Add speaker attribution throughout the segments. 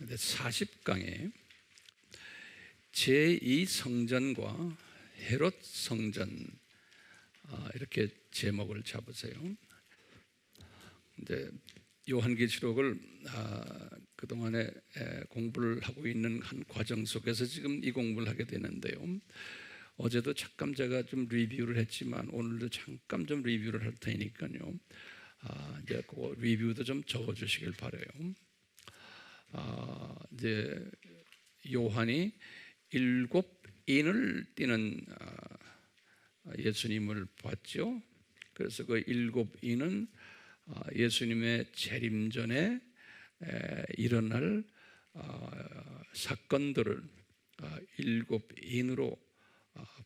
Speaker 1: 40강에 제2성전과 헤롯 성전, 이렇게 제목을 잡으세요. 이제 요한계시록을 그동안에 공부를 하고 있는 한 과정 속에서 지금 이 공부를 하게 되는데요. 어제도 잠깐 제가 좀 리뷰를 했지만 오늘도 잠깐 좀 리뷰를 할 테니까요. 이제 그 리뷰도 좀 적어주시길 바라요. 이제 요한이 7인을 띠는 예수님을 봤죠. 그래서 그 7인은 예수님의 재림 전에 일어날 사건들을 7인으로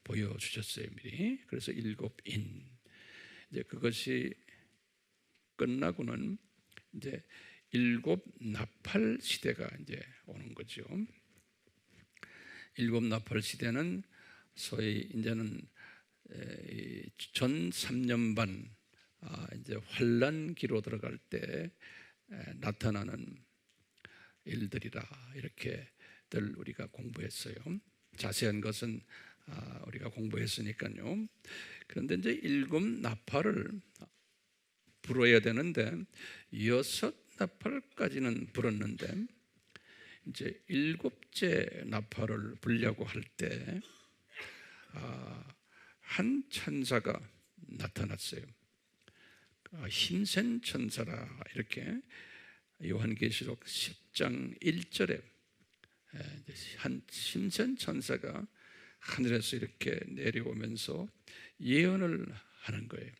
Speaker 1: 보여주셨어요, 미리. 그래서 7인. 이제 그것이 끝나고는 이제 7나팔 시대가 이제 오는 거죠. 7나팔 시대는 소위 이제는 전 3년 반 이제 환란기로 들어갈 때 나타나는 일들이라 이렇게들 우리가 공부했어요. 자세한 것은 우리가 공부했으니까요. 그런데 이제 7나팔을 불어야 되는데 6나팔까지는 불었는데 이제 7째 나팔을 불려고 할 때 한 천사가 나타났어요. 힘센 천사라 이렇게 요한계시록 10장 1절에 한 힘센 천사가 하늘에서 이렇게 내려오면서 예언을 하는 거예요.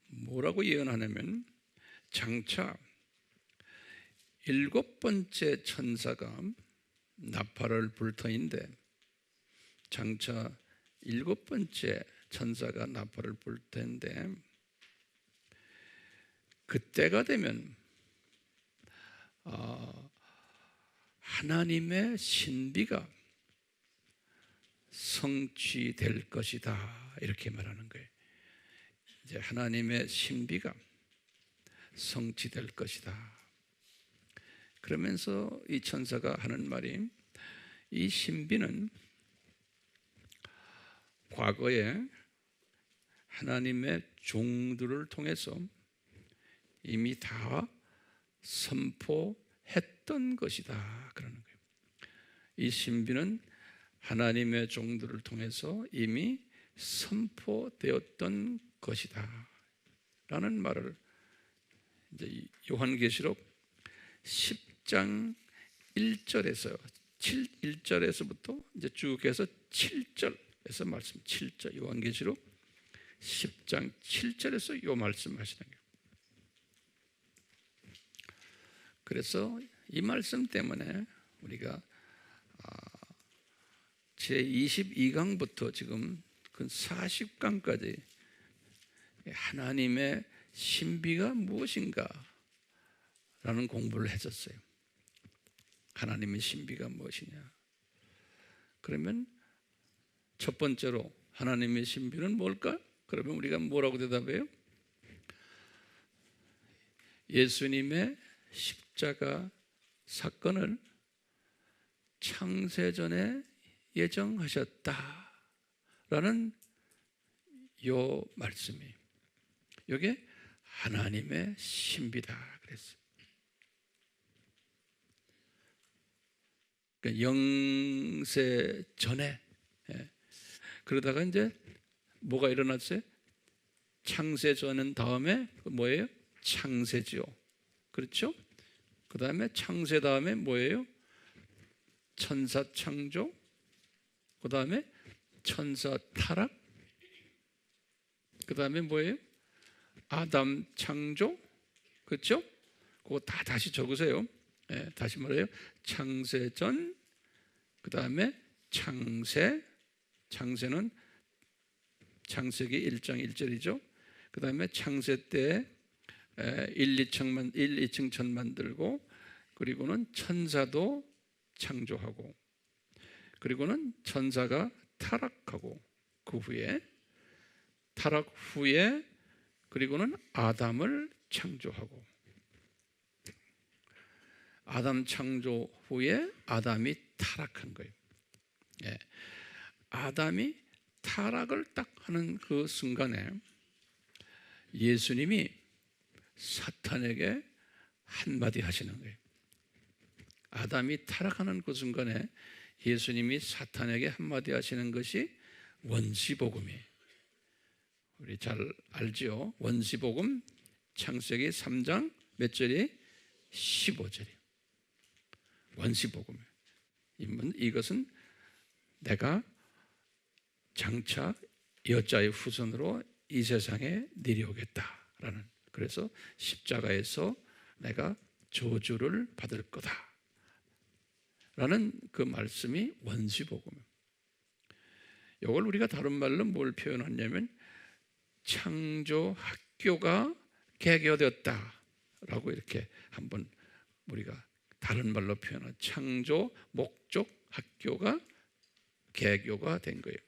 Speaker 1: 뭐라고 예언하냐면 장차 7번째 천사가 나팔을 불 터인데 장차 7번째 천사가 나팔을 불 텐데 그때가 되면 하나님의 신비가 성취될 것이다 이렇게 말하는 거예요. 이제 하나님의 신비가 성취될 것이다. 그러면서 이 천사가 하는 말이 이 신비는 과거에 하나님의 종들을 통해서 이미 다 선포했던 것이다 그러는 거예요. 이 신비는 하나님의 종들을 통해서 이미 선포되었던 것이다 라는 말을 이제 요한계시록 10장 1절에서부터 이제 쭉 해서 7절에서 말씀 7절 요한계시록 10장 7절에서 요 말씀하시는 거예요. 그래서 이 말씀 때문에 우리가 제22강부터 지금 그 40강까지 하나님의 신비가 무엇인가 라는 공부를 했었어요. 하나님의 신비가 무엇이냐. 그러면 첫 번째로 하나님의 신비는 뭘까? 그러면 우리가 뭐라고 대답해요? 예수님의 십자가 사건을 창세전에 예정하셨다라는 요 말씀이 이게 하나님의 신비다 그랬어요. 그러니까 영세 전에 그러다가 이제 뭐가 일어났어요? 창세 전은 다음에 뭐예요? 창세지요. 그렇죠? 그 다음에 창세 다음에 뭐예요? 천사 창조. 그 다음에 천사 타락. 그 다음에 뭐예요? 아담 창조. 그렇죠? 그거 다 다시 적으세요. 다시 말해요. 창세 전. 그 다음에 창세. 창세는 창세기 1장 1절이죠. 그 다음에 창세 때 1, 2층 천 만들고 그리고는 천사도 창조하고 그리고는 천사가 타락하고 그 후에 타락 후에 그리고는 아담을 창조하고 아담 창조 후에 아담이 타락한 거예요. 예. 아담이 타락을 딱 하는 그 순간에 예수님이 사탄에게 한마디 하시는 거예요. 아담이 타락하는 그 순간에 예수님이 사탄에게 한마디 하시는 것이 원시복음이에요. 우리 잘 알지요? 원시복음 창세기 3장 몇 절이? 15절이에요. 원시복음이에요. 이것은 내가 장차 여자의 후손으로 이 세상에 내려오겠다라는, 그래서 십자가에서 내가 저주를 받을 거다 라는 그 말씀이 원시복음이에요. 이걸 우리가 다른 말로 뭘 표현하냐면 창조 학교가 개교되었다라고 이렇게 한번 우리가 다른 말로 표현한 창조 목적 학교가 개교가 된 거예요.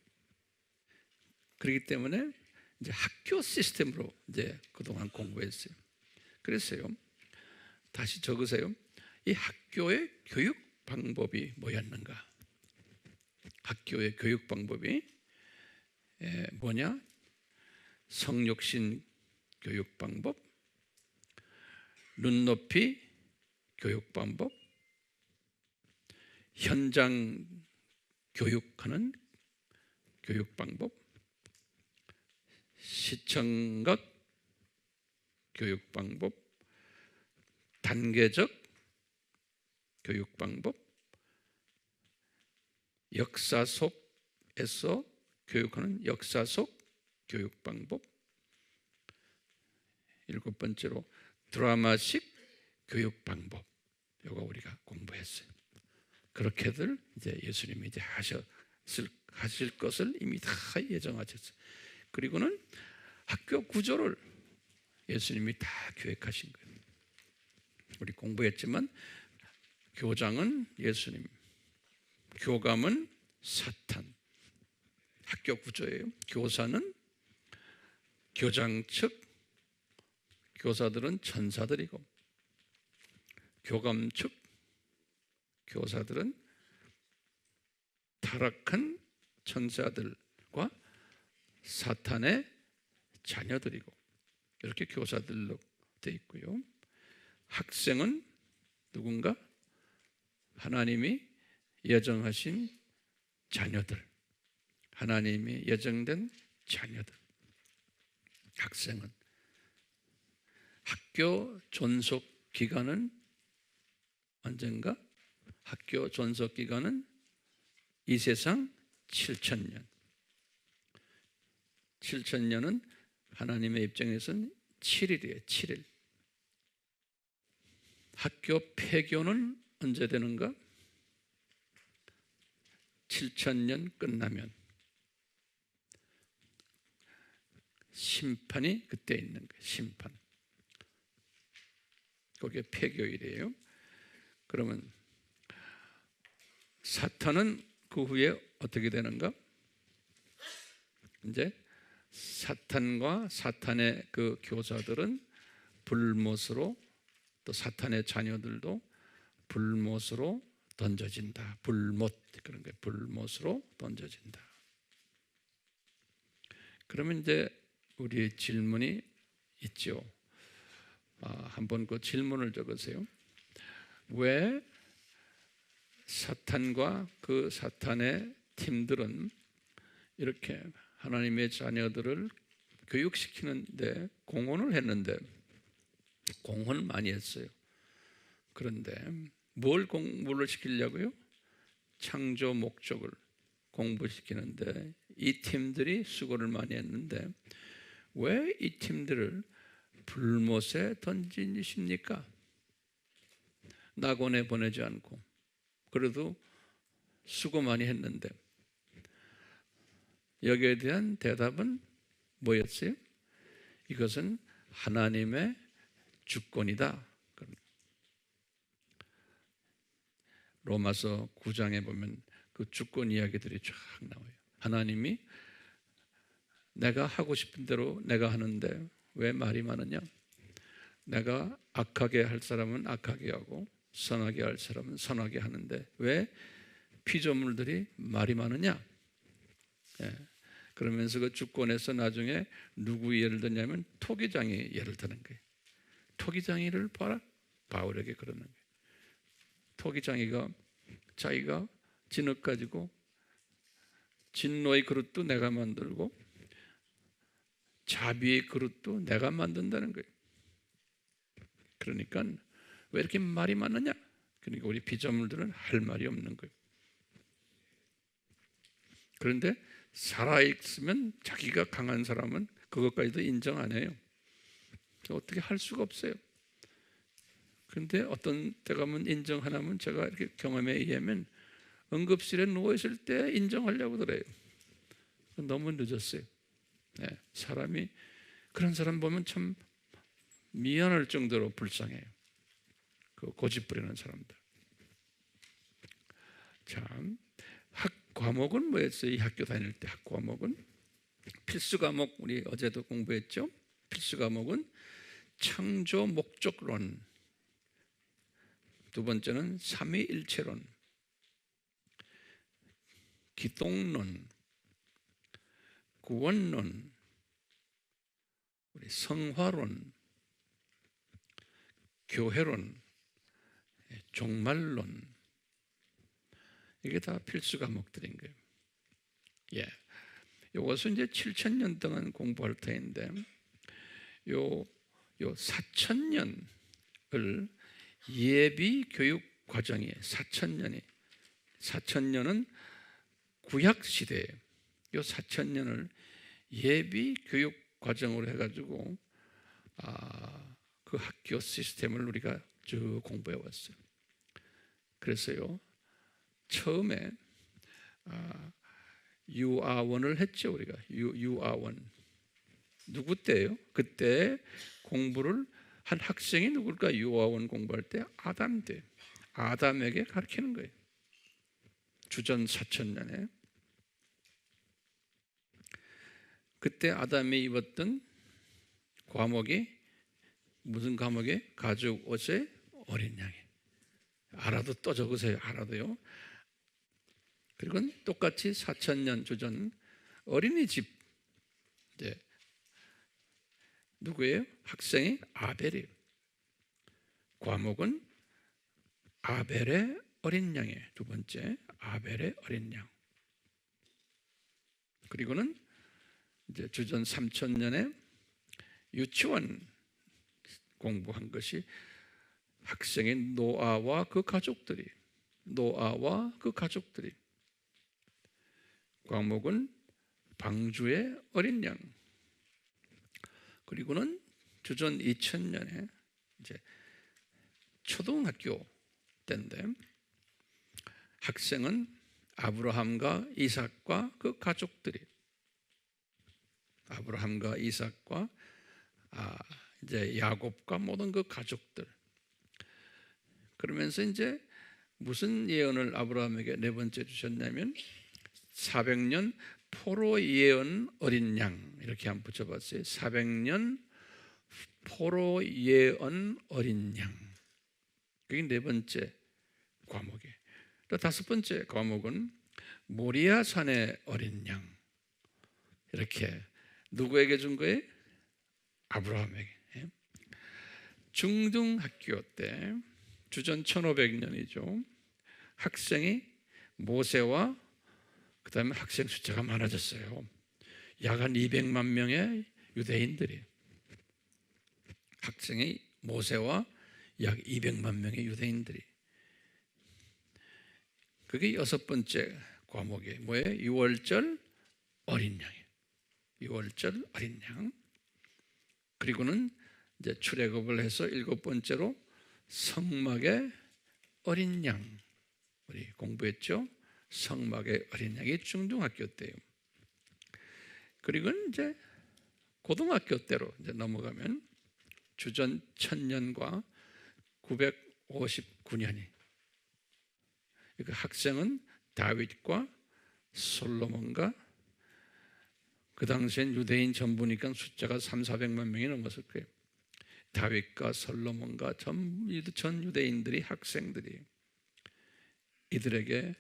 Speaker 1: 그렇기 때문에 이제 학교 시스템으로 이제 그동안 공부했어요. 그랬어요. 다시 적으세요. 이 학교의 교육 방법이 뭐였는가? 학교의 교육 방법이 뭐냐? 성육신 교육 방법, 눈높이 교육 방법, 현장 교육하는 교육 방법, 시청각 교육 방법, 단계적 교육 방법, 역사 속에서 교육하는 역사 속 교육 방법, 7번째로 드라마식 교육 방법. 이거 우리가 공부했어요. 그렇게들 이제 예수님이 이제 하실 것을 이미 다 예정하셨어요. 그리고는 학교 구조를 예수님이 다 계획하신 거예요. 우리 공부했지만 교장은 예수님, 교감은 사탄. 학교 구조예요. 교사는 교장 측, 교사들은 천사들이고, 교감 측 교사들은 타락한 천사들과 사탄의 자녀들이고, 이렇게 교사들로 되어 있고요. 학생은 누군가? 하나님이 예정하신 자녀들, 하나님이 예정된 자녀들. 학생은 학교 존속 기간은 언젠가? 학교 존속 기간은 이 세상 7,000년. 7,000년은 하나님의 입장에서는 7일이에요. 7일. 학교 폐교는 언제 되는가? 7,000년 끝나면. 심판이 그때 있는 거예요. 심판. 그게 폐교일이에요. 그러면 사탄은 그 후에 어떻게 되는가? 이제 사탄과 사탄의 그 교사들은 불못으로, 또 사탄의 자녀들도 불못으로 던져진다. 불못, 그런 거예요. 불못으로 던져진다. 그러면 이제 우리의 질문이 있죠. 한번 그 질문을 적으세요. 왜 사탄과 그 사탄의 팀들은 이렇게 하나님의 자녀들을 교육시키는데 공헌을 했는데, 공헌을 많이 했어요. 그런데 뭘 공부를 시키려고요? 창조 목적을 공부시키는데 이 팀들이 수고를 많이 했는데 왜 이 팀들을 불못에 던지십니까? 낙원에 보내지 않고. 그래도 수고 많이 했는데. 여기에 대한 대답은 뭐였어요? 이것은 하나님의 주권이다. 로마서 9장에 보면 그 주권 이야기들이 쫙 나와요. 하나님이 내가 하고 싶은 대로 내가 하는데 왜 말이 많으냐? 내가 악하게 할 사람은 악하게 하고 선하게 할 사람은 선하게 하는데 왜 피조물들이 말이 많으냐? 예. 그러면서 그 주권에서 나중에 누구 예를 드냐면 토기장이 예를 드는 거예요. 토기장이를 봐라. 바울에게 그러는 거예요. 토기장이가 자기가 진흙 가지고 진노의 그릇도 내가 만들고 자비의 그릇도 내가 만든다는 거예요. 그러니까 왜 이렇게 말이 많느냐? 그러니까 우리 피조물들은 할 말이 없는 거예요. 그런데 살아있으면 자기가 강한 사람은 그것까지도 인정 안 해요. 어떻게 할 수가 없어요. 그런데 어떤 때 가면 인정하냐면 제가 이렇게 경험에 의하면 응급실에 누워있을 때 인정하려고 그래요. 너무 늦었어요. 네, 사람이 그런 사람 보면 참 미안할 정도로 불쌍해요. 그 고집 부리는 사람들. 참, 학 과목은 뭐였어요? 이 학교 다닐 때 학 과목은 필수 과목 우리 어제도 공부했죠. 필수 과목은 창조 목적론, 두 번째는 삼위일체론, 기독론, 구원론, 우리 성화론, 교회론, 종말론, 이게 다 필수 과목들인 거예요. 예, 이것은 이제 7,000년 동안 공부할 터인데 요 4,000년을 예비 교육 과정이에요. 4,000년은 구약 시대에 요 4,000년을 예비 교육 과정으로 해가지고 그 학교 시스템을 우리가 쭉 공부해 왔어요. 그래서요 처음에 유아원을 했죠. 우리가 유아원 누구 때예요? 그때 공부를 한 학생이 누굴까? 유아원 공부할 때 아담 때 아담에게 가르치는 거예요. 주전 4,000년에 그때 아담이 입었던 과목이 무슨 과목이? 가죽 옷의 어린 양이. 알아도 또 적으세요. 알아도요. 그리고 똑같이 4,000년 주전 어린이집 이제 누구예요? 학생이 아벨이에요. 과목은 아벨의 어린 양이에요. 두 번째 아벨의 어린 양. 그리고는 이제 주전 3,000년에 유치원 공부한 것이 학생인 노아와 그 가족들이 과목은 방주의 어린 양. 그리고는 주전 2000년에 이제 초등학교 때인데 학생은 아브라함과 이삭과 그 가족들이 아브라함과 이삭과 이제 야곱과 모든 그 가족들. 그러면서 이제 무슨 예언을 아브라함에게 네 번째 주셨냐면 400년 포로 예언 어린 양 이렇게 한번 붙여봤어요. 400년 포로 예언 어린 양. 그게 네 번째 과목이에요. 또 다섯 번째 과목은 모리아 산의 어린 양. 이렇게 누구에게 준 거예요? 아브라함에게. 중등학교 때 주전 1500년이죠. 학생이 모세와 그 다음에 학생 숫자가 많아졌어요. 약 한 200만 명의 유대인들이 학생이 모세와 약 200만 명의 유대인들이 그게 여섯 번째 과목이 뭐예요? 6월절 어린 양이에요. 6월절 어린 양. 그리고는 이제 출애굽을 해서 일곱 번째로 성막의 어린 양 우리 공부했죠. 성막의 어린 양이 중등학교 때요. 그리고 이제 고등학교 때로 이제 넘어가면 주전 1000년과 959년이 그 학생은 다윗과 솔로몬과 그 당시엔 유대인 전부니까 숫자가 3,400만 명이 넘었을 거예요. 다윗과 솔로몬과 전 유대인들이, 학생들이 이들에게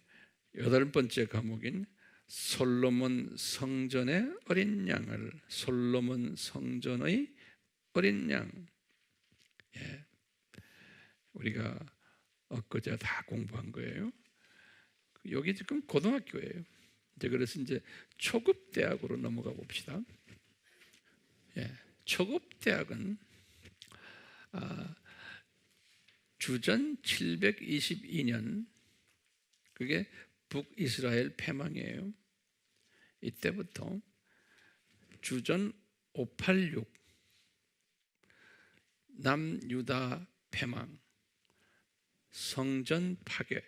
Speaker 1: 여덟 번째 과목인 솔로몬 성전의 어린 양을, 솔로몬 성전의 어린 양, 우리가 엊그제 다 공부한 거예요. 여기 지금 고등학교예요. 그래서 이제 초급 대학으로 넘어가 봅시다. 초급 대학은 주전 722년, 그게 북이스라엘 패망이에요. 이때부터 주전 586 남유다 패망, 성전 파괴,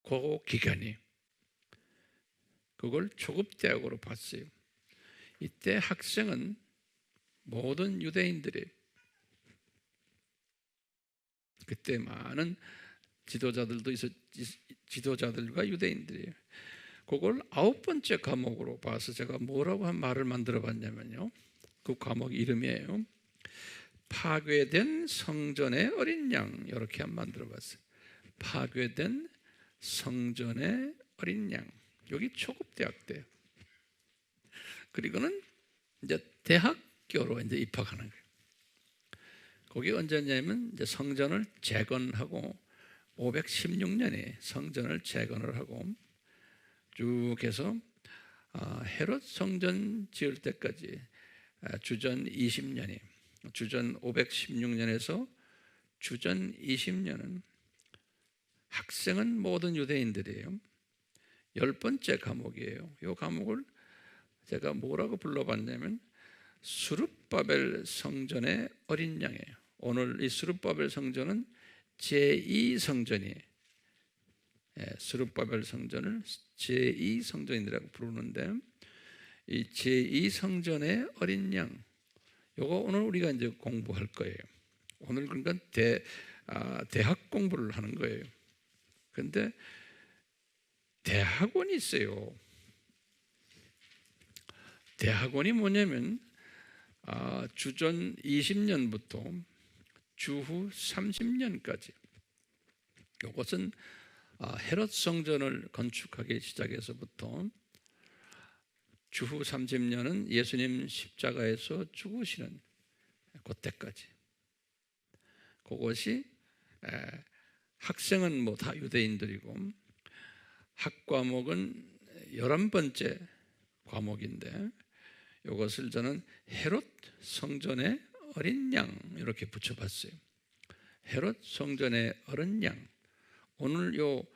Speaker 1: 그 기간이, 그걸 초급 대학으로 봤어요. 이때 학생은 모든 유대인들이, 그때 많은 지도자들도 지도자들과 유대인들이, 그걸 아홉 번째 과목으로 봐서 제가 뭐라고 한 말을 만들어 봤냐면요, 그 과목 이름이에요. 파괴된 성전의 어린 양, 이렇게 한 만들어 봤어요. 파괴된 성전의 어린 양. 여기 초급 대학 때요. 그리고는 이제 대학교로 이제 입학하는 거예요. 거기 언제냐면 이제 성전을 재건하고 516년에 성전을 재건을 하고 쭉 해서 헤롯 성전 지을 때까지 주전 20년이, 주전 516년에서 주전 20년은 학생은 모든 유대인들이에요. 열 번째 과목이에요. 이 과목을 제가 뭐라고 불러봤냐면 스룹바벨 성전의 어린 양이에요. 오늘 이 스룹바벨 성전은 제2성전이에요. 스룹바벨 성전을 제2성전이라고 부르는데, 이 제2성전의 어린 양, 요거 오늘 우리가 이제 공부할 거예요. 오늘 그러니까 대학 공부를 하는 거예요. 그런데 대학원이 있어요. 대학원이 뭐냐면 주전 20년부터 주후 30년까지, 이것은 헤롯 성전을 건축하기 시작해서부터 주후 30년은 예수님 십자가에서 죽으시는 그때까지, 그것이 학생은 뭐 다 유대인들이고 학과목은 11번째 과목인데, 이것을 저는 헤롯 성전의 어린 양 이렇게 붙여봤어요. 헤롯 성전의 어린 양. 오늘 요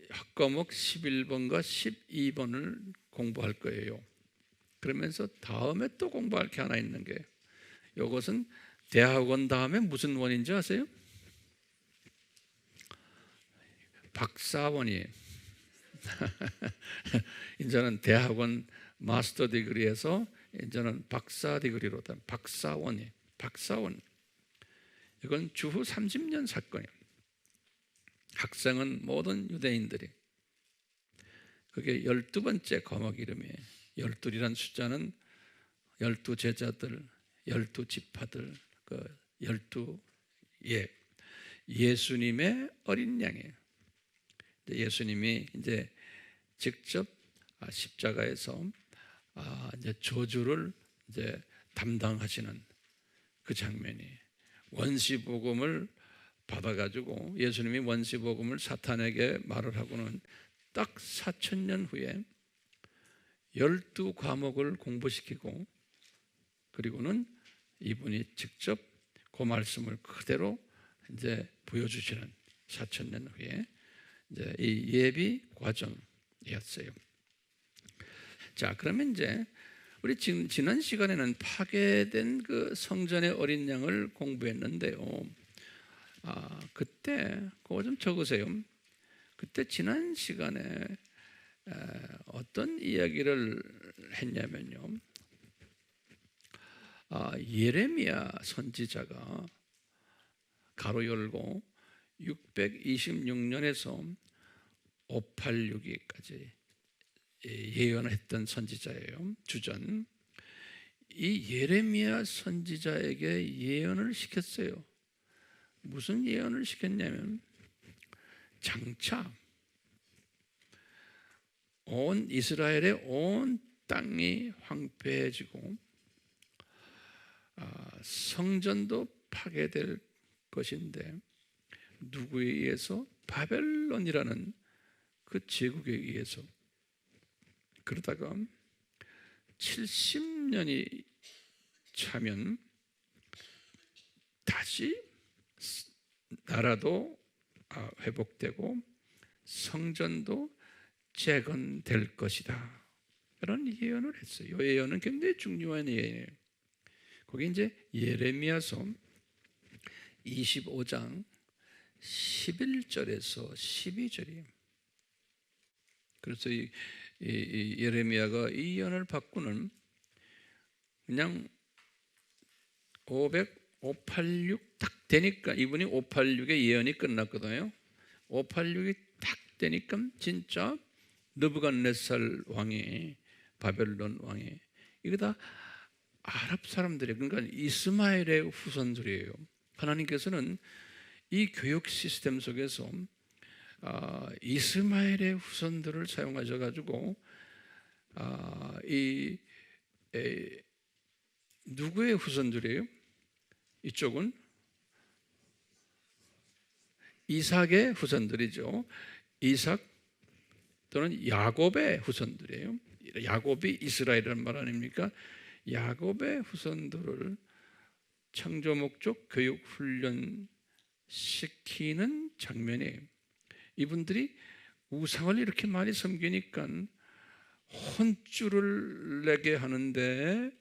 Speaker 1: 학과목 11번과 12번을 공부할 거예요. 그러면서 다음에 또 공부할 게 하나 있는 게, 이것은 대학원 다음에 무슨 원인지 아세요? 박사원이에요. 이제는 대학원 마스터 디그리에서 이제는 박사 디그리로 박사원이, 박사원. 이건 주후 30년 사건이에요. 학생은 모든 유대인들이. 그게 12번째 과목 이름이에요. 12이란 숫자는 12 제자들, 12 지파들, 그 12 예수님의 어린 양이에요. 예수님이 이제 직접 십자가에서 이제 저주를 이제 담당하시는 그 장면이, 원시 복음을 받아가지고 예수님이 원시 복음을 사탄에게 말을 하고는 딱 4000년 후에 12과목을 공부시키고, 그리고는 이분이 직접 그 말씀을 그대로 이제 보여주시는 4000년 후에 이제 이 예비 과정이었어요. 자, 그러면 이제 우리 지난 시간에는 파괴된 그 성전의 어린 양을 공부했는데요. 그때 그거 좀 적으세요. 그때 지난 시간에 어떤 이야기를 했냐면요, 예레미야 선지자가 가로 열고 626년에서 586기까지 예언했던 선지자예요. 주전 이 예레미야 선지자에게 예언을 시켰어요. 무슨 예언을 시켰냐면 장차 온 이스라엘의 온 땅이 황폐해지고 성전도 파괴될 것인데 누구에 의해서? 바벨론이라는 그 제국에 의해서. 그러다가 70년이 차면 다시 나라도 회복되고 성전도 재건될 것이다. 그런 예언을 했어요. 이 예언은 굉장히 중요한 예언이에요. 거기 이제 예레미야서 25장 11절에서 12절이에요. 그래서 이 예레미야가 이 예언을 받고는 그냥 586 딱 되니까, 이분이 586의 예언이 끝났거든요. 586이 딱 되니까 진짜 느부갓네살 왕이, 바벨론 왕이, 이거 다 아랍 사람들이, 그러니까 이스마엘의 후손들이에요. 하나님께서는 이 교육 시스템 속에서 이스마엘의 후손들을 사용하셔 가지고 누구의 후손들이에요? 이쪽은 이삭의 후손들이죠. 이삭 또는 야곱의 후손들이에요. 야곱이 이스라엘이라는 말 아닙니까? 야곱의 후손들을 창조 목적 교육 훈련 시키는 장면이에요. 이분들이 우상을 이렇게 많이 섬기니까 혼쭐을 내게 하는데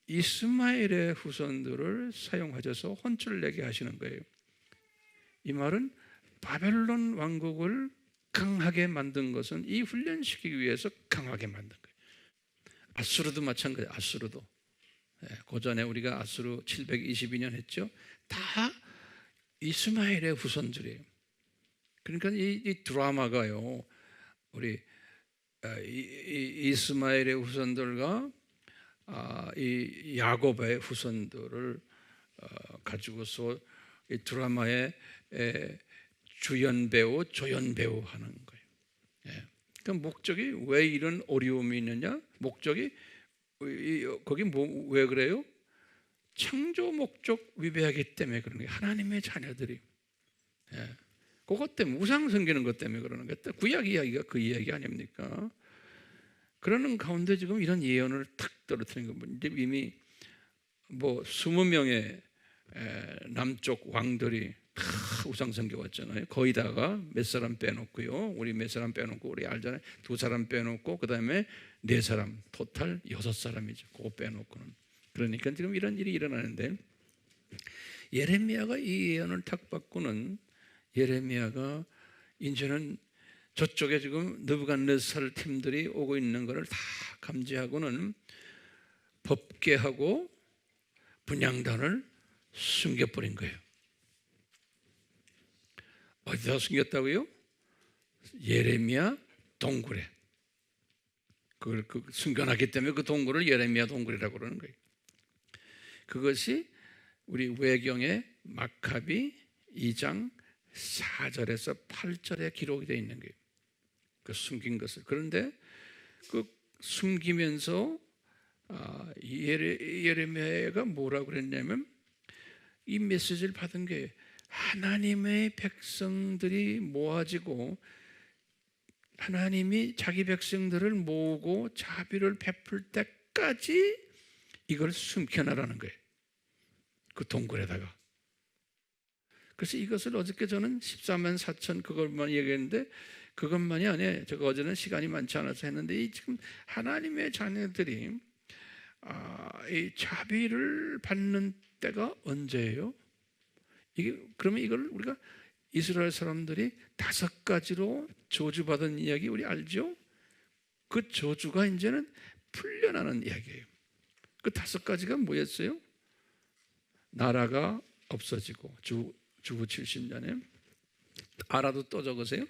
Speaker 1: 이스마엘의 후손들을 사용하셔서 혼쭐을 내게 하시는 거예요. 이 말은 바벨론 왕국을 강하게 만든 것은 이 훈련시키기 위해서 강하게 만든 거예요. 아수르도 마찬가지예요. 아수르도 고전에 우리가 아수르 722년 했죠. 다 이스마엘의 후손들이에요. 그러니까 이 드라마가요, 우리 이스마엘의 후손들과 이 야곱의 후손들을 가지고서 이 드라마의 주연 배우, 조연 배우 하는 거예요. 그러니까 목적이 왜 이런 어려움이 있느냐? 목적이 거기 왜 그래요? 창조 목적 위배하기 때문에 그런 거예요. 하나님의 자녀들이. 그것 때문에, 우상 섬기는 것 때문에 그러는 거예요. 구약 이야기가 그 이야기 아닙니까? 그러는 가운데 지금 이런 예언을 탁 떨어뜨린 거. 이제 이미 20명의 남쪽 왕들이 다 우상 섬겨왔잖아요. 거의 다가 몇 사람 빼놓고요. 우리 몇 사람 빼놓고, 우리 알잖아요. 2사람 빼놓고, 그 다음에 4사람, 토탈 6사람이죠. 그거 빼놓고는. 그러니까 지금 이런 일이 일어나는데, 예레미야가 이 예언을 탁 받고는 예레미야가 이제는 저쪽에 지금 느부갓네살 팀들이 오고 있는 것을 다 감지하고는 법궤하고 분향단을 숨겨버린 거예요. 어디다 숨겼다고요? 예레미야 동굴에. 그걸 숨겨놨기 때문에 그 동굴을 예레미야 동굴이라고 그러는 거예요. 그것이 우리 외경의 마카비 2장 4절에서 8절에 기록이 되어 있는 거예요. 그 숨긴 것을. 그런데 그 숨기면서 예레미야가 뭐라고 그랬냐면, 이 메시지를 받은 게 하나님의 백성들이 모아지고 하나님이 자기 백성들을 모으고 자비를 베풀 때까지 이걸 숨겨놔라는 거예요. 그 동굴에다가. 그래서 이것을 어저께 저는 14만 4천 그것만 얘기했는데, 그것만이 아니에요. 제가 어제는 시간이 많지 않아서 했는데, 이 지금 하나님의 자녀들이 이 자비를 받는 때가 언제예요? 그러면 이걸 우리가 이스라엘 사람들이 5가지로 저주받은 이야기 우리 알죠? 그 저주가 이제는 풀려나는 이야기예요. 그 5가지가 뭐였어요? 나라가 없어지고, 주후 70년에 알아도 또 적으세요.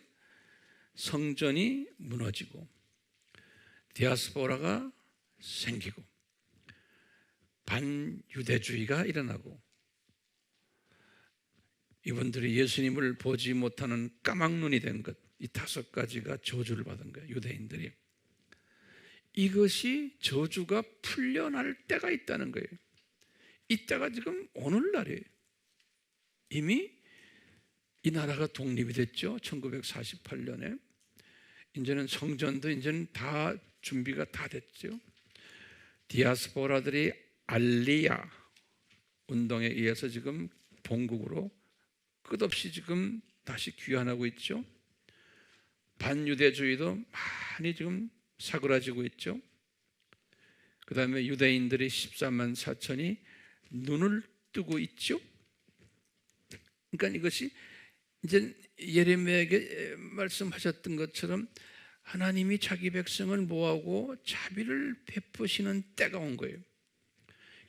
Speaker 1: 성전이 무너지고, 디아스포라가 생기고, 반유대주의가 일어나고 이분들이 예수님을 보지 못하는 까막눈이 된 것, 이 5가지가 저주를 받은 거예요. 유대인들이. 이것이 저주가 풀려날 때가 있다는 거예요. 이때가 지금 오늘날이에요. 이미 이 나라가 독립이 됐죠. 1948년에. 이제는 성전도 이제는 다 준비가 다 됐죠. 디아스포라들이 알리야 운동에 의해서 지금 본국으로 끝없이 지금 다시 귀환하고 있죠. 반유대주의도 많이 지금 사그라지고 있죠. 그 다음에 유대인들이 14만 4천이 눈을 뜨고 있죠. 그러니까 이것이 이제 예레미야에게 말씀하셨던 것처럼 하나님이 자기 백성을 모아고 자비를 베푸시는 때가 온 거예요.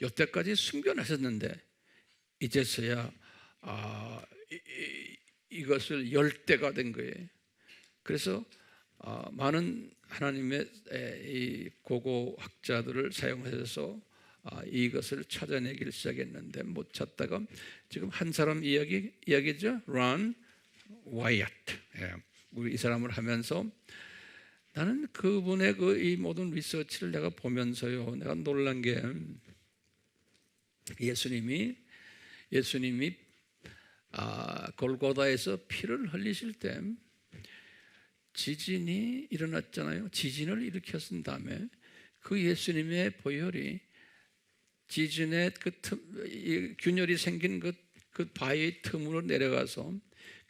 Speaker 1: 여태까지 숨겨놨었는데 이제서야 이것을 열 때가 된 거예요. 그래서 많은 하나님의 이 고고학자들을 사용해서 이것을 찾아내기를 시작했는데 못 찾다가 지금 한 사람 이야기죠. 론 와이어트. 우리 이 사람을 하면서 나는 그분의 이 모든 리서치를 내가 보면서요, 내가 놀란 게 예수님이 골고다에서 피를 흘리실 때 지진이 일어났잖아요. 지진을 일으켰은 다음에 그 예수님의 보혈이 지진의 균열이 생긴 그 바위의 틈으로 내려가서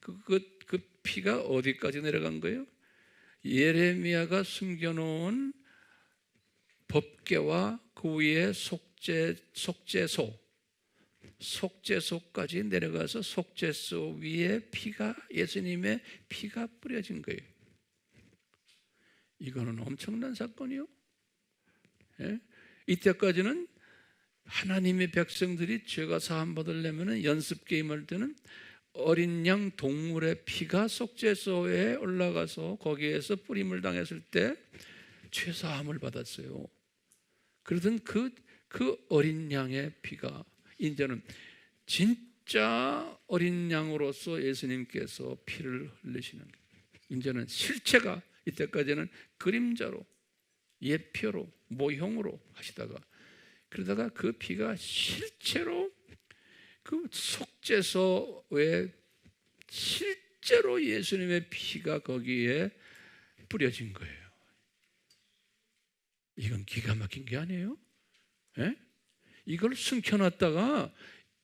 Speaker 1: 그 피가 어디까지 내려간 거예요? 예레미야가 숨겨놓은 법궤와 그 위에 속죄소까지 내려가서 속죄소 위에 예수님의 피가 뿌려진 거예요. 이거는 엄청난 사건이요. 예? 이때까지는 하나님의 백성들이 죄가 사함 받으려면 연습 게임할 때는 어린 양 동물의 피가 속죄소에 올라가서 거기에서 뿌림을 당했을 때 죄 사함을 받았어요. 그러던 그 어린 양의 피가 이제는 진짜 어린 양으로서 예수님께서 피를 흘리시는 거예요. 이제는 실체가, 이때까지는 그림자로, 예표로, 모형으로 하시다가 그러다가 그 피가 실제로 그 속죄소에 실제로 예수님의 피가 거기에 뿌려진 거예요. 이건 기가 막힌 게 아니에요? 예? 이걸 숨겨놨다가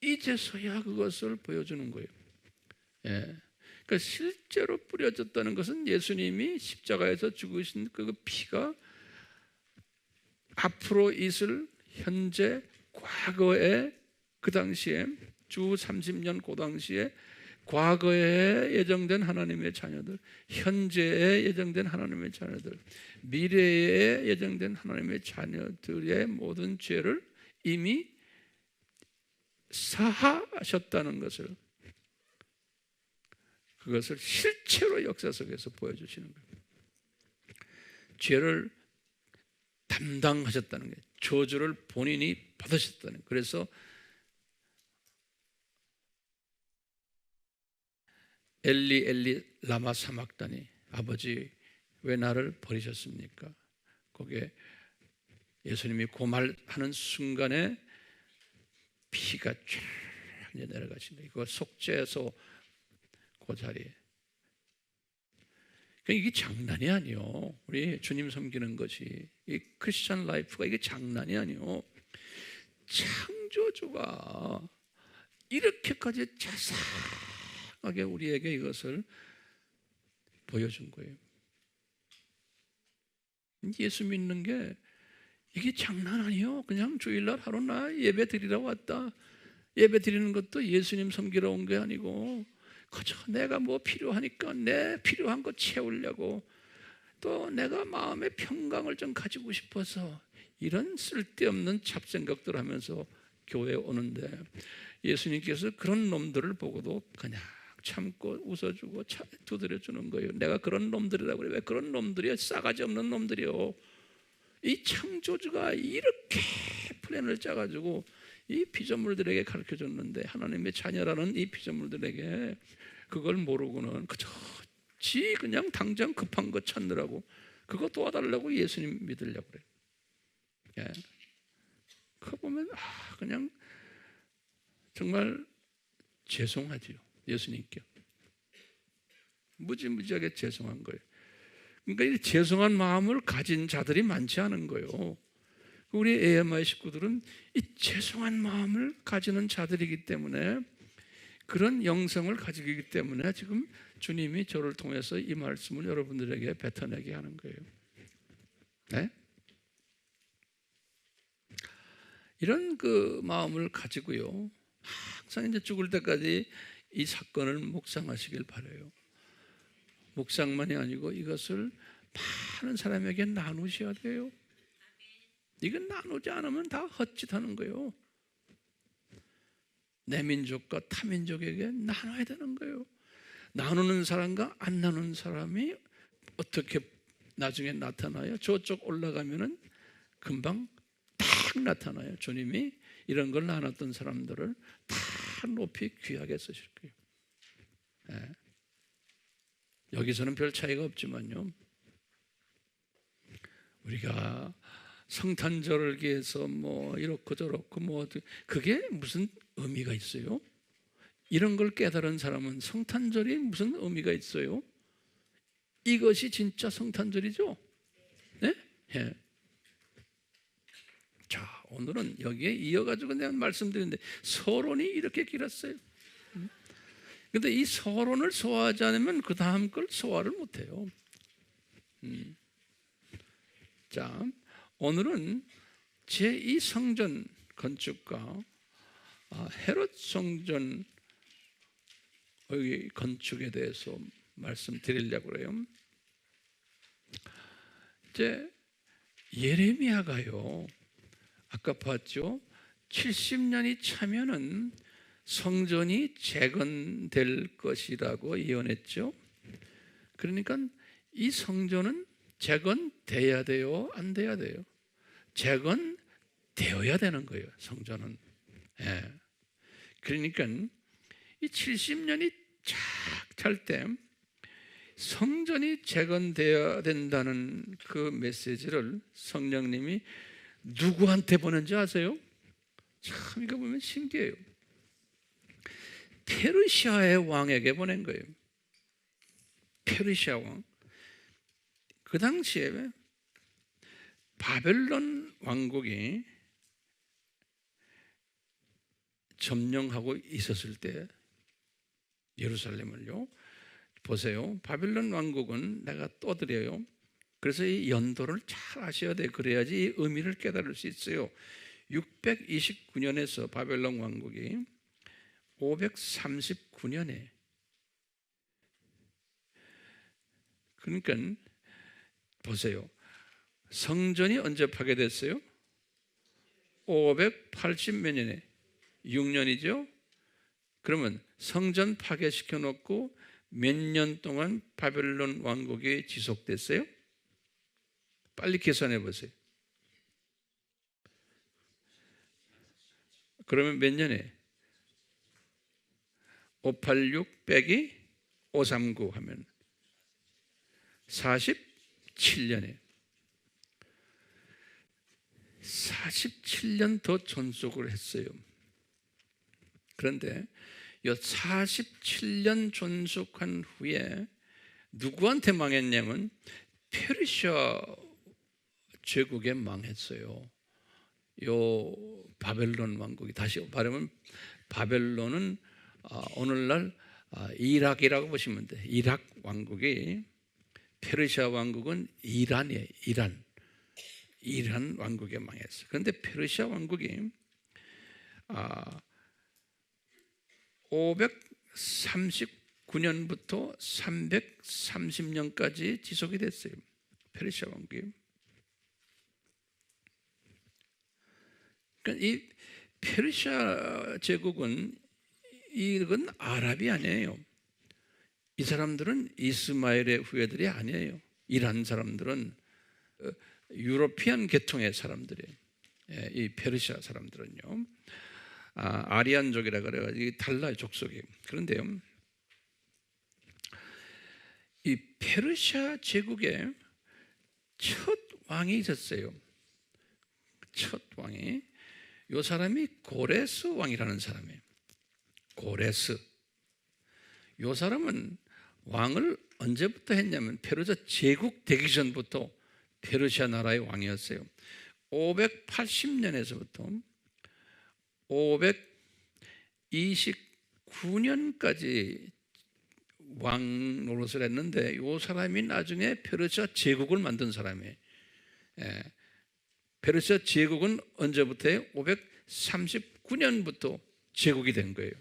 Speaker 1: 이제서야 그것을 보여주는 거예요. 예. 그러니까 실제로 뿌려졌다는 것은 예수님이 십자가에서 죽으신 그 피가 앞으로 있을 현재, 과거에, 그 당시에 주 30년 그 당시에 과거에 예정된 하나님의 자녀들, 현재에 예정된 하나님의 자녀들, 미래에 예정된 하나님의 자녀들의 모든 죄를 이미 사하셨다는 것을, 그것을 실제로 역사 속에서 보여주시는 거예요. 죄를 담당하셨다는 거예요. 저주를 본인이 받으셨다는 거예요. 그래서 엘리 엘리 라마 사막다니, 아버지 왜 나를 버리셨습니까? 거기에 예수님이 그 말하는 순간에 피가 쫙 내려가신다. 이거 속죄소 그 자리에. 이게 장난이 아니요. 우리 주님 섬기는 것이, 이 크리스천 라이프가 이게 장난이 아니요. 창조주가 이렇게까지 자상하게 우리에게 이것을 보여준 거예요. 예수 믿는 게 이게 장난 아니요. 그냥 주일날 하루 나 예배 드리러 왔다. 예배 드리는 것도 예수님 섬기러 온 게 아니고 그저 내가 뭐 필요하니까 내 필요한 거 채우려고, 또 내가 마음의 평강을 좀 가지고 싶어서 이런 쓸데없는 잡생각들 하면서 교회에 오는데 예수님께서 그런 놈들을 보고도 그냥 참고 웃어주고 두드려주는 거예요. 내가 그런 놈들이라고 그래. 왜 그런 놈들이야? 싸가지 없는 놈들이요. 이 창조주가 이렇게 플랜을 짜가지고 이 피조물들에게 가르쳐줬는데, 하나님의 자녀라는 이 피조물들에게 그걸 모르고는 그저 그냥 당장 급한 거 찾느라고 그거 도와달라고 예수님 믿으려고 그래요. 예. 그거 보면 그냥 정말 죄송하지요. 예수님께 무지무지하게 죄송한 거예요. 그러니까 이 죄송한 마음을 가진 자들이 많지 않은 거예요. 우리 AMI 식구들은 이 죄송한 마음을 가지는 자들이기 때문에, 그런 영성을 가지고 있기 때문에 지금 주님이 저를 통해서 이 말씀을 여러분들에게 뱉어내게 하는 거예요. 네? 이런 그 마음을 가지고요, 항상 이제 죽을 때까지 이 사건을 묵상하시길 바라요. 묵상만이 아니고 이것을 많은 사람에게 나누셔야 돼요. 이건 나누지 않으면 다 헛짓하는 거예요. 내 민족과 타 민족에게 나눠야 되는 거예요. 나누는 사람과 안 나누는 사람이 어떻게 나중에 나타나요? 저쪽 올라가면은 금방 딱 나타나요. 주님이 이런 걸 나눴던 사람들을 다 높이 귀하게 쓰실 거예요. 네. 여기서는 별 차이가 없지만요, 우리가 성탄절을 위해서 뭐 이렇고 저렇고 뭐 그게 무슨 의미가 있어요? 이런 걸 깨달은 사람은 성탄절이 무슨 의미가 있어요? 이것이 진짜 성탄절이죠? 네? 예. 자, 오늘은 여기에 이어가지고 내가 말씀드리는데, 서론이 이렇게 길었어요. 근데 이 서론을 소화하지 않으면 그 다음 걸 소화를 못해요. 자, 오늘은 제2성전 건축과 헤롯 성전 건축에 대해서 말씀드리려고 해요. 이제 예레미야가요, 아까 봤죠? 70년이 차면은 성전이 재건될 것이라고 예언했죠. 그러니까 이 성전은 재건돼야 돼요, 안 돼야 돼요? 재건되어야 되는 거예요, 성전은. 예. 그러니까 이 70년이 쫙 찰 때 성전이 재건되어야 된다는 그 메시지를 성령님이 누구한테 보낸지 아세요? 참 이거 보면 신기해요. 페르시아의 왕에게 보낸 거예요. 페르시아 왕. 그 당시에 바벨론 왕국이 점령하고 있었을 때 예루살렘을요, 보세요. 바벨론 왕국은 내가 떠드려요. 그래서 이 연도를 잘 아셔야 돼요. 그래야지 이 의미를 깨달을 수 있어요. 629년에서 바벨론 왕국이 539년에, 그러니까 보세요. 성전이 언제 파괴됐어요? 580몇 년에, 6년이죠. 그러면 성전 파괴시켜 놓고 몇 년 동안 바벨론 왕국이 지속됐어요? 빨리 계산해 보세요. 그러면 몇 년에? 586 빼기 539 하면 47년에 47년 더 존속을 했어요. 그런데 이 47년 존속한 후에 누구한테 망했냐면 페르시아 제국에 망했어요. 요 바벨론 왕국이. 다시 말하면 바벨론은 오늘날 이락이라고 보시면 돼요. 이락 왕국이, 페르시아 왕국은 이란이에요. 이란 왕국에 망했어요. 그런데 페르시아 왕국이 539년부터 330년까지 지속이 됐어요. 페르시아 왕국이. 그러니까 이 페르시아 제국은, 이건 아랍이 아니에요. 이 사람들은 이스마엘의 후예들이 아니에요. 이란 사람들은 유로피안 계통의 사람들이에요. 이 페르시아 사람들은요. 아리안족이라 그래가지고 달라요, 족속이. 그런데요, 이 페르시아 제국의 첫 왕이 있었어요. 첫 왕이, 이 사람이 고레스 왕이라는 사람이에요. 고레스. 이 사람은 왕을 언제부터 했냐면 페르시아 제국 되기 전부터 페르시아 나라의 왕이었어요. 580년에서부터 529년까지 왕 노릇을 했는데, 이 사람이 나중에 페르시아 제국을 만든 사람이에요. 페르시아 제국은 언제부터요? 539년부터 제국이 된 거예요.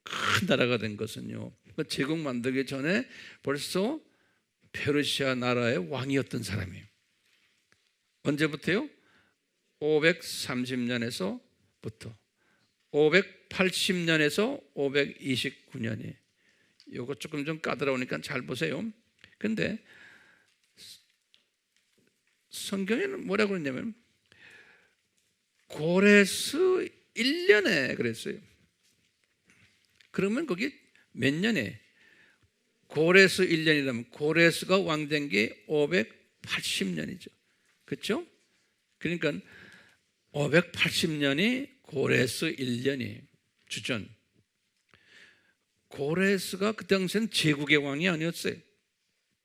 Speaker 1: 큰 나라가 된 것은요, 그 제국 만들기 전에 벌써 페르시아 나라의 왕이었던 사람이에요. 언제부터요? 530년에서부터 580년에서 529년이. 이거 조금 좀 까다로우니까 잘 보세요. 근데 성경에는 뭐라고 그러냐면 고레스 1년에 그랬어요. 그러면 거기 몇 년에? 고레스 1년이라면 고레스가 왕된 게 580년이죠. 그렇죠? 그러니까 580년이 고레스 1년이 주전. 고레스가 그 당시엔 제국의 왕이 아니었어요.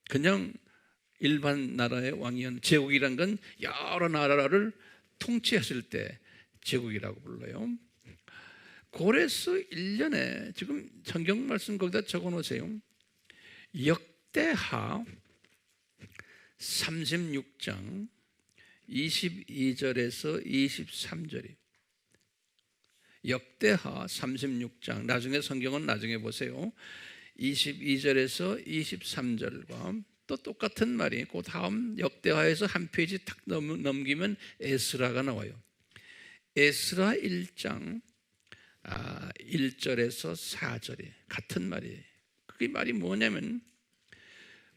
Speaker 1: 그냥 일반 나라의 왕이었는데, 제국이란 건 여러 나라를 통치했을 때 제국이라고 불러요. 고레스 1년에, 지금 성경 말씀 거기다 적어 놓으세요. 역대하 36장 22절에서 23절이. 역대하 36장, 나중에 성경은 나중에 보세요. 22절에서 23절과 또 똑같은 말이 그 다음 역대하에서 한 페이지 탁 넘기면 에스라가 나와요. 에스라 1장 1절에서 4절이 같은 말이에요. 그게 말이 뭐냐면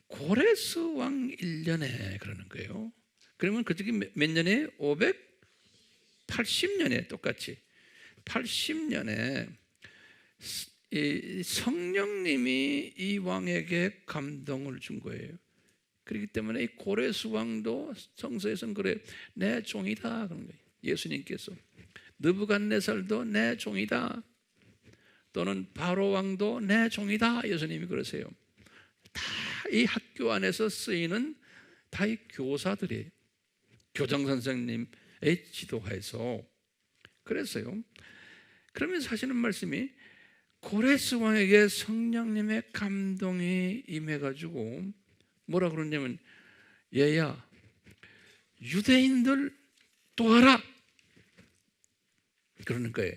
Speaker 1: 고레스 왕 1년에 그러는 거예요. 그러면 그쪽이 몇 년에? 580년에 똑같이 80년에 이 성령님이 이 왕에게 감동을 준 거예요. 그렇기 때문에 이 고레스 왕도 성서에서는 그래요. 내 종이다 그런 거예요. 예수님께서 느부갓네살도 내 종이다, 또는 바로 왕도 내 종이다, 예수님이 그러세요. 다 이 학교 안에서 쓰이는 다 이 교사들이 교장 선생님의 지도하에서 그랬어요. 그러면서 하시는 말씀이 고레스 왕에게 성령님의 감동이 임해가지고 뭐라 그러냐면, 얘야 유대인들 도와라 그러는 거예요.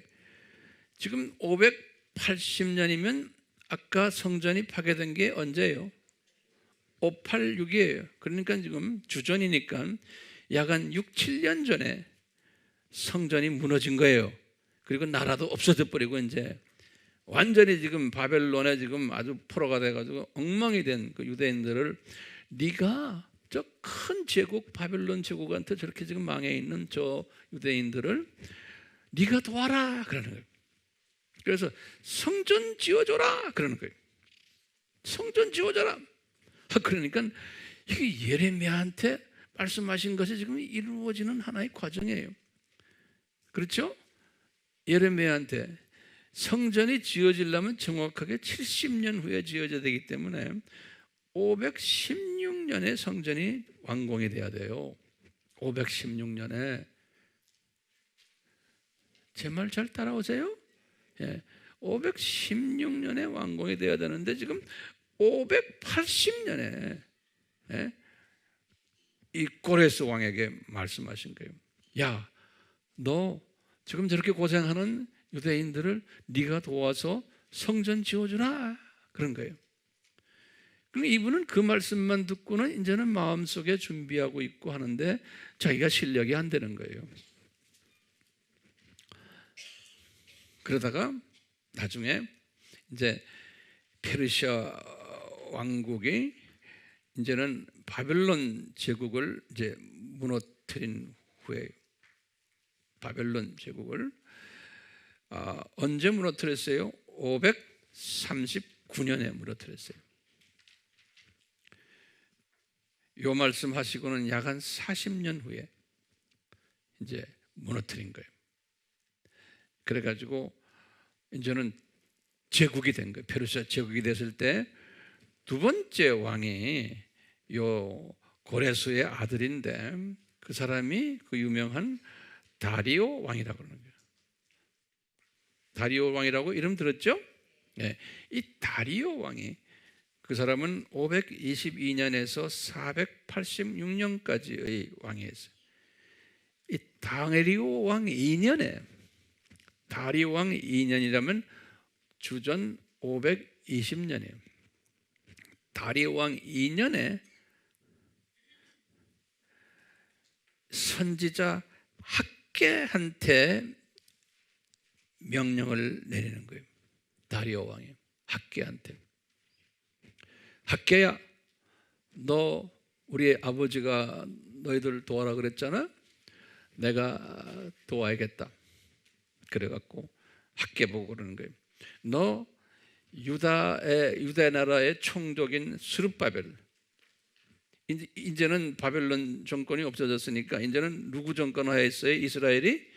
Speaker 1: 지금 580년이면 아까 성전이 파괴된 게 언제예요? 586이에요. 그러니까 지금 주전이니까 약 한 6, 7년 전에 성전이 무너진 거예요. 그리고 나라도 없어져 버리고 이제 완전히 지금 바벨론에 지금 아주 포로가 돼가지고 엉망이 된 그 유대인들을, 네가 저 큰 제국 바벨론 제국한테 저렇게 지금 망해 있는 저 유대인들을 네가 도와라 그러는 거예요. 그래서 성전 지어줘라 그러는 거예요. 성전 지어줘라. 그러니까 이게 예레미야한테 말씀하신 것이 지금 이루어지는 하나의 과정이에요. 그렇죠? 예레미야한테 성전이 지어지려면 정확하게 70년 후에 지어져야 되기 때문에 516년에 성전이 완공이 돼야 돼요. 516년에. 제 말 잘 따라오세요? 516년에 완공이 돼야 되는데 지금 580년에 이 고레스 왕에게 말씀하신 거예요. 야, 너 지금 저렇게 고생하는 유대인들을 네가 도와서 성전 지어주라 그런 거예요. 그럼 이분은 그 말씀만 듣고는 이제는 마음속에 준비하고 있고 하는데 자기가 실력이 안 되는 거예요. 그러다가 나중에 이제 페르시아 왕국이 이제는 바벨론 제국을 이제 무너뜨린 후에 바벨론 제국을 언제 무너뜨렸어요? 539년에 무너뜨렸어요. 요 말씀 하시고는 약 한 40년 후에 이제 무너뜨린 거예요. 그래가지고 이제는 제국이 된 거예요. 페르시아 제국이 됐을 때 두 번째 왕이 요 고레스의 아들인데 그 사람이 그 유명한 다리오 왕이라고 그러는 거예요. 다리오 왕이라고 이름 들었죠? 네. 이 다리오 왕이 그 사람은 522년에서 486년까지의 왕이었어요. 이 다리오 왕 2년에 다리오 왕 2년이라면 주전 520년이에요. 다리오 왕 2년에 선지자 학개한테 명령을 내리는 거예요. 다리오 왕이 학개한테, 학개야, 너 우리 아버지가 너희들 도와라 그랬잖아. 내가 도와야겠다. 그래갖고 학개 보고 그러는 거예요. 너 유다 나라의 총독인 스룹바벨, 이제는 바벨론 정권이 없어졌으니까 이제는 누구 정권 하에 있어요? 이스라엘이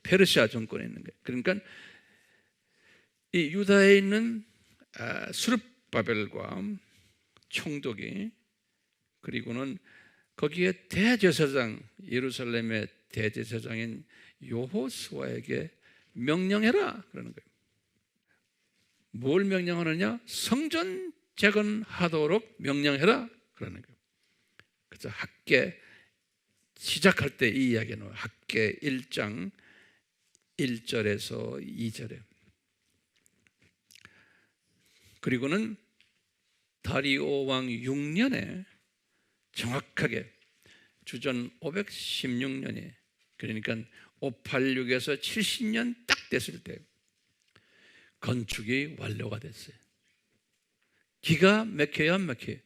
Speaker 1: 페르시아 정권에 있는 거예요. 그러니까 이 유다에 있는 스룹바벨과 총독이, 그리고는 거기에 대제사장, 예루살렘의 대제사장인 여호수아에게 명령해라 그러는 거예요. 뭘 명령하느냐? 성전 재건하도록 명령해라 그러는 거예요. 그래서 학개 시작할 때 이 이야기는 학개 1장 1절에서 2절에, 그리고는 다리오 왕 6년에 정확하게 주전 516년에, 그러니까 586에서 70년 딱 됐을 때 건축이 완료가 됐어요. 기가 막혀야 안 막혀요.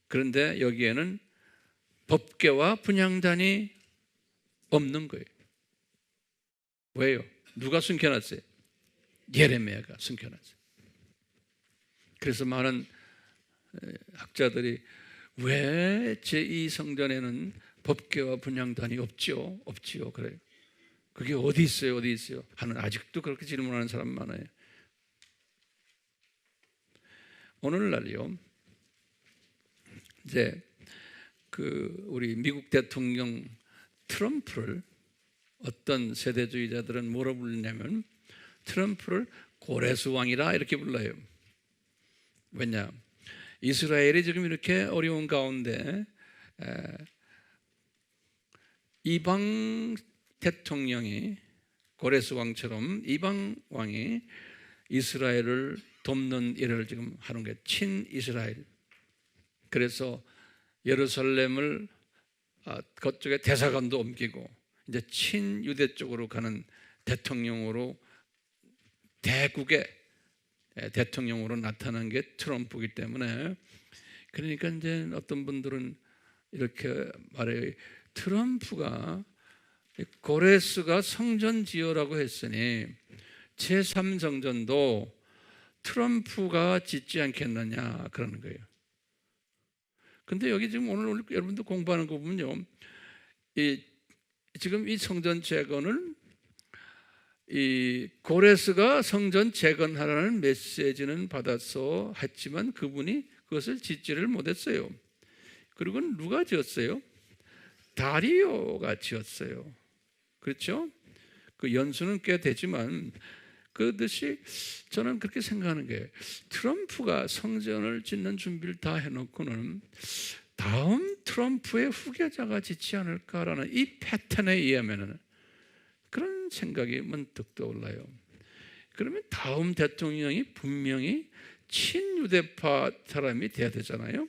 Speaker 1: 그런데 여기에는 법궤와 분향단이 없는 거예요. 왜요? 누가 숨겨놨어요? 예레미야가 숨겨놨어요. 그래서 많은 학자들이 왜 제2성전에는 법궤와 분향단이 없지요? 그래요. 그게 어디 있어요? 하는, 아직도 그렇게 질문하는 사람 많아요. 오늘날요, 이제 우리 미국 대통령 트럼프를 어떤 세대주의자들은 뭐라 부르냐면 트럼프를 고레스 왕이라 이렇게 불러요. 왜냐? 이스라엘이 지금 이렇게 어려운 가운데 이방 대통령이, 고레스 왕처럼 이방 왕이 이스라엘을 돕는 일을 지금 하는 거예요. 친이스라엘. 그래서 예루살렘을 그쪽에 대사관도 옮기고 이제 친유대 쪽으로 가는 대통령으로, 대국의 대통령으로 나타난 게 트럼프이기 때문에, 그러니까 이제 어떤 분들은 이렇게 말해요. 트럼프가 고레스가 성전 지으라고 했으니 제3성전도 트럼프가 짓지 않겠느냐 그러는 거예요. 근데 여기 지금 오늘 여러분들 공부하는 거 보면요, 지금 이 성전 재건을 이 고레스가 성전 재건하라는 메시지는 받아서 했지만 그분이 그것을 짓지를 못했어요. 그리고 누가 지었어요? 다리오가 지었어요. 그렇죠? 그 연수는 꽤 되지만 그것이 저는 그렇게 생각하는 게, 트럼프가 성전을 짓는 준비를 다 해놓고는 다음 트럼프의 후계자가 짓지 않을까라는 이 패턴에 의하면 그런 생각이 문득 떠올라요. 그러면 다음 대통령이 분명히 친유대파 사람이 돼야 되잖아요.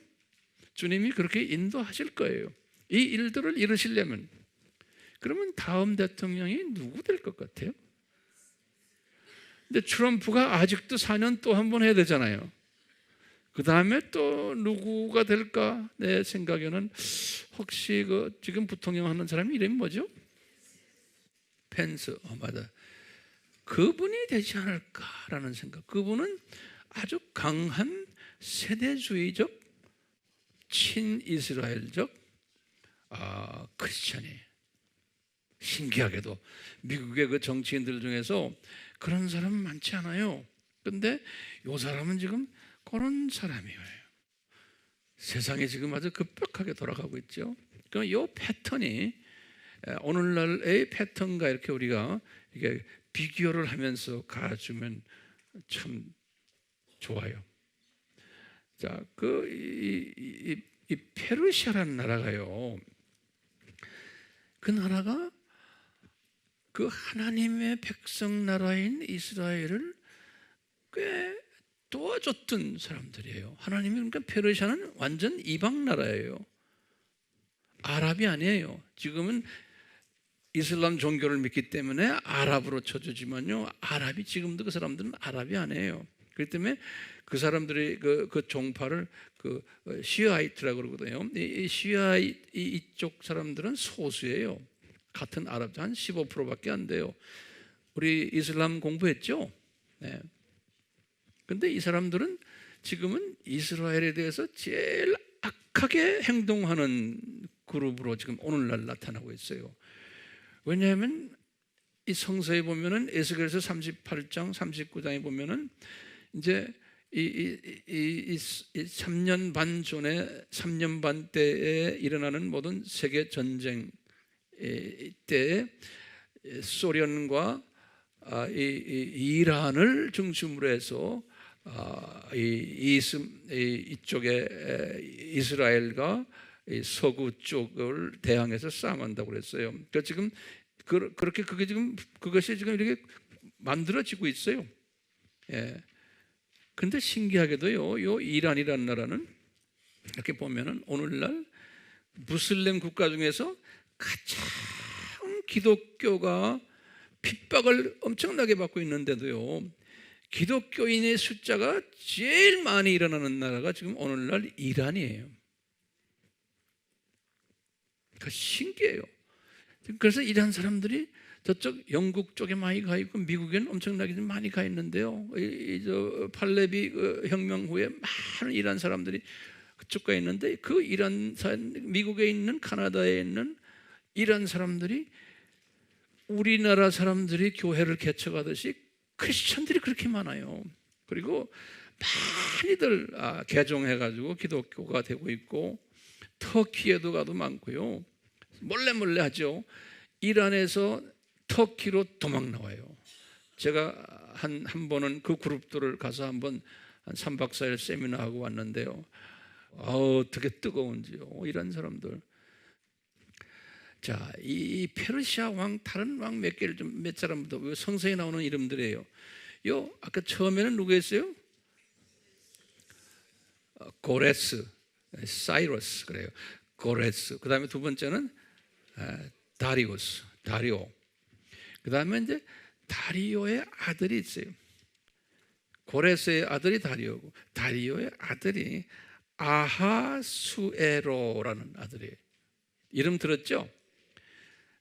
Speaker 1: 주님이 그렇게 인도하실 거예요. 이 일들을 이루시려면. 그러면 다음 대통령이 누구 될 것 같아요? 근데 트럼프가 아직도 4년 또 한 번 해야 되잖아요. 그 다음에 또 누구가 될까? 내 생각에는 혹시 지금 부통령 하는 사람 이름이 뭐죠? 펜스. 맞아. 그분이 되지 않을까라는 생각. 그분은 아주 강한 세대주의적 친이스라엘적 크리스찬이에요. 신기하게도 미국의 그 정치인들 중에서 그런 사람은 많지 않아요. 근데 이 사람은 지금 그런 사람이에요. 세상이 지금 아주 급격하게 돌아가고 있죠. 그럼 이 패턴이 오늘날의 패턴과 이렇게 우리가 이게 비교를 하면서 가주면 참 좋아요. 자, 이 페르시아라는 나라가요. 그 나라가 그 하나님의 백성 나라인 이스라엘을 꽤 도와줬던 사람들이에요. 하나님이 그러니까 페르시아는 완전 이방 나라예요. 아랍이 아니에요. 지금은 이슬람 종교를 믿기 때문에 아랍으로 쳐주지만요, 아랍이 지금도 그 사람들은 아랍이 아니에요. 그렇기 때문에 그 사람들이 그 종파를 시아이트라고 그러거든요. 이 시아이트 이쪽 사람들은 소수예요. 같은 아랍 한 15%밖에 안 돼요. 우리 이슬람 공부했죠? 네. 근데 이 사람들은 지금은 이스라엘에 대해서 제일 악하게 행동하는 그룹으로 지금 오늘날 나타나고 있어요. 왜냐하면 이 성서에 보면은 에스겔서 38장, 39장에 보면은 이제 이 3년 반 전에 3년 반 때에 일어나는 모든 세계 전쟁 때에 소련과 이란을 중심으로 해서 이쪽에 이스라엘과 서구 쪽을 대항해서 싸움한다고 그랬어요. 그러니까 지금 그렇게 그것이 지금 이렇게 만들어지고 있어요. 예. 근데 신기하게도요, 요 이란이라는 나라는 이렇게 보면은 오늘날 무슬림 국가 중에서 가장 기독교가 핍박을 엄청나게 받고 있는데도요, 기독교인의 숫자가 제일 많이 일어나는 나라가 지금 오늘날 이란이에요. 그 신기해요. 그래서 이란 사람들이 저쪽 영국 쪽에 많이 가 있고 미국에는 엄청나게 많이 가 있는데요. 저 팔레비 혁명 후에 많은 이란 사람들이 그쪽 가 있는데 그 미국에 있는 카나다에 있는 이란 사람들이 우리나라 사람들이 교회를 개척하듯이 크리스천들이 그렇게 많아요. 그리고 많이들 개종해가지고 기독교가 되고 있고 터키에도 가도 많고요. 몰래 하죠. 이란에서 터키로 도망 나와요. 제가 한 번은 그 그룹들을 가서 한번 한 3박 4일 세미나하고 왔는데요. 어떻게 뜨거운지요. 이란 사람들. 자, 이 페르시아 왕, 다른 왕 몇 사람도 성서에 나오는 이름들이에요. 아까 처음에는 누구였어요? 고레스, 사이러스 그래요. 고레스. 그 다음에 두 번째는 다리오. 그 다음에 이제 다리오의 아들이 있어요. 고레스의 아들이 다리오고, 다리오의 아들이 아하수에로라는 아들이에요. 이름 들었죠?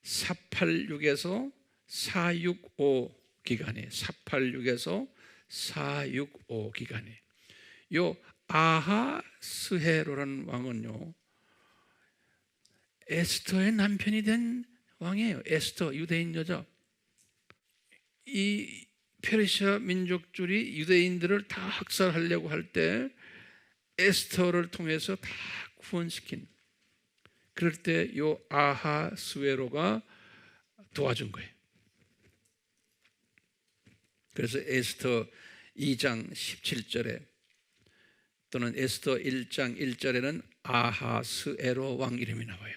Speaker 1: 486에서 465 기간이에요. 486에서 465 기간이에요. 요 아하스헤로라는 왕은요, 에스더의 남편이 된 왕이에요. 에스더, 유대인 여자. 이 페르시아 민족들이 유대인들을 다 학살하려고 할 때 에스더를 통해서 다 구원시킨, 그럴 때 요 아하스웨로가 도와준 거예요. 그래서 에스더 2장 17절에 또는 에스더 1장 1절에는 아하스에로 왕 이름이 나와요.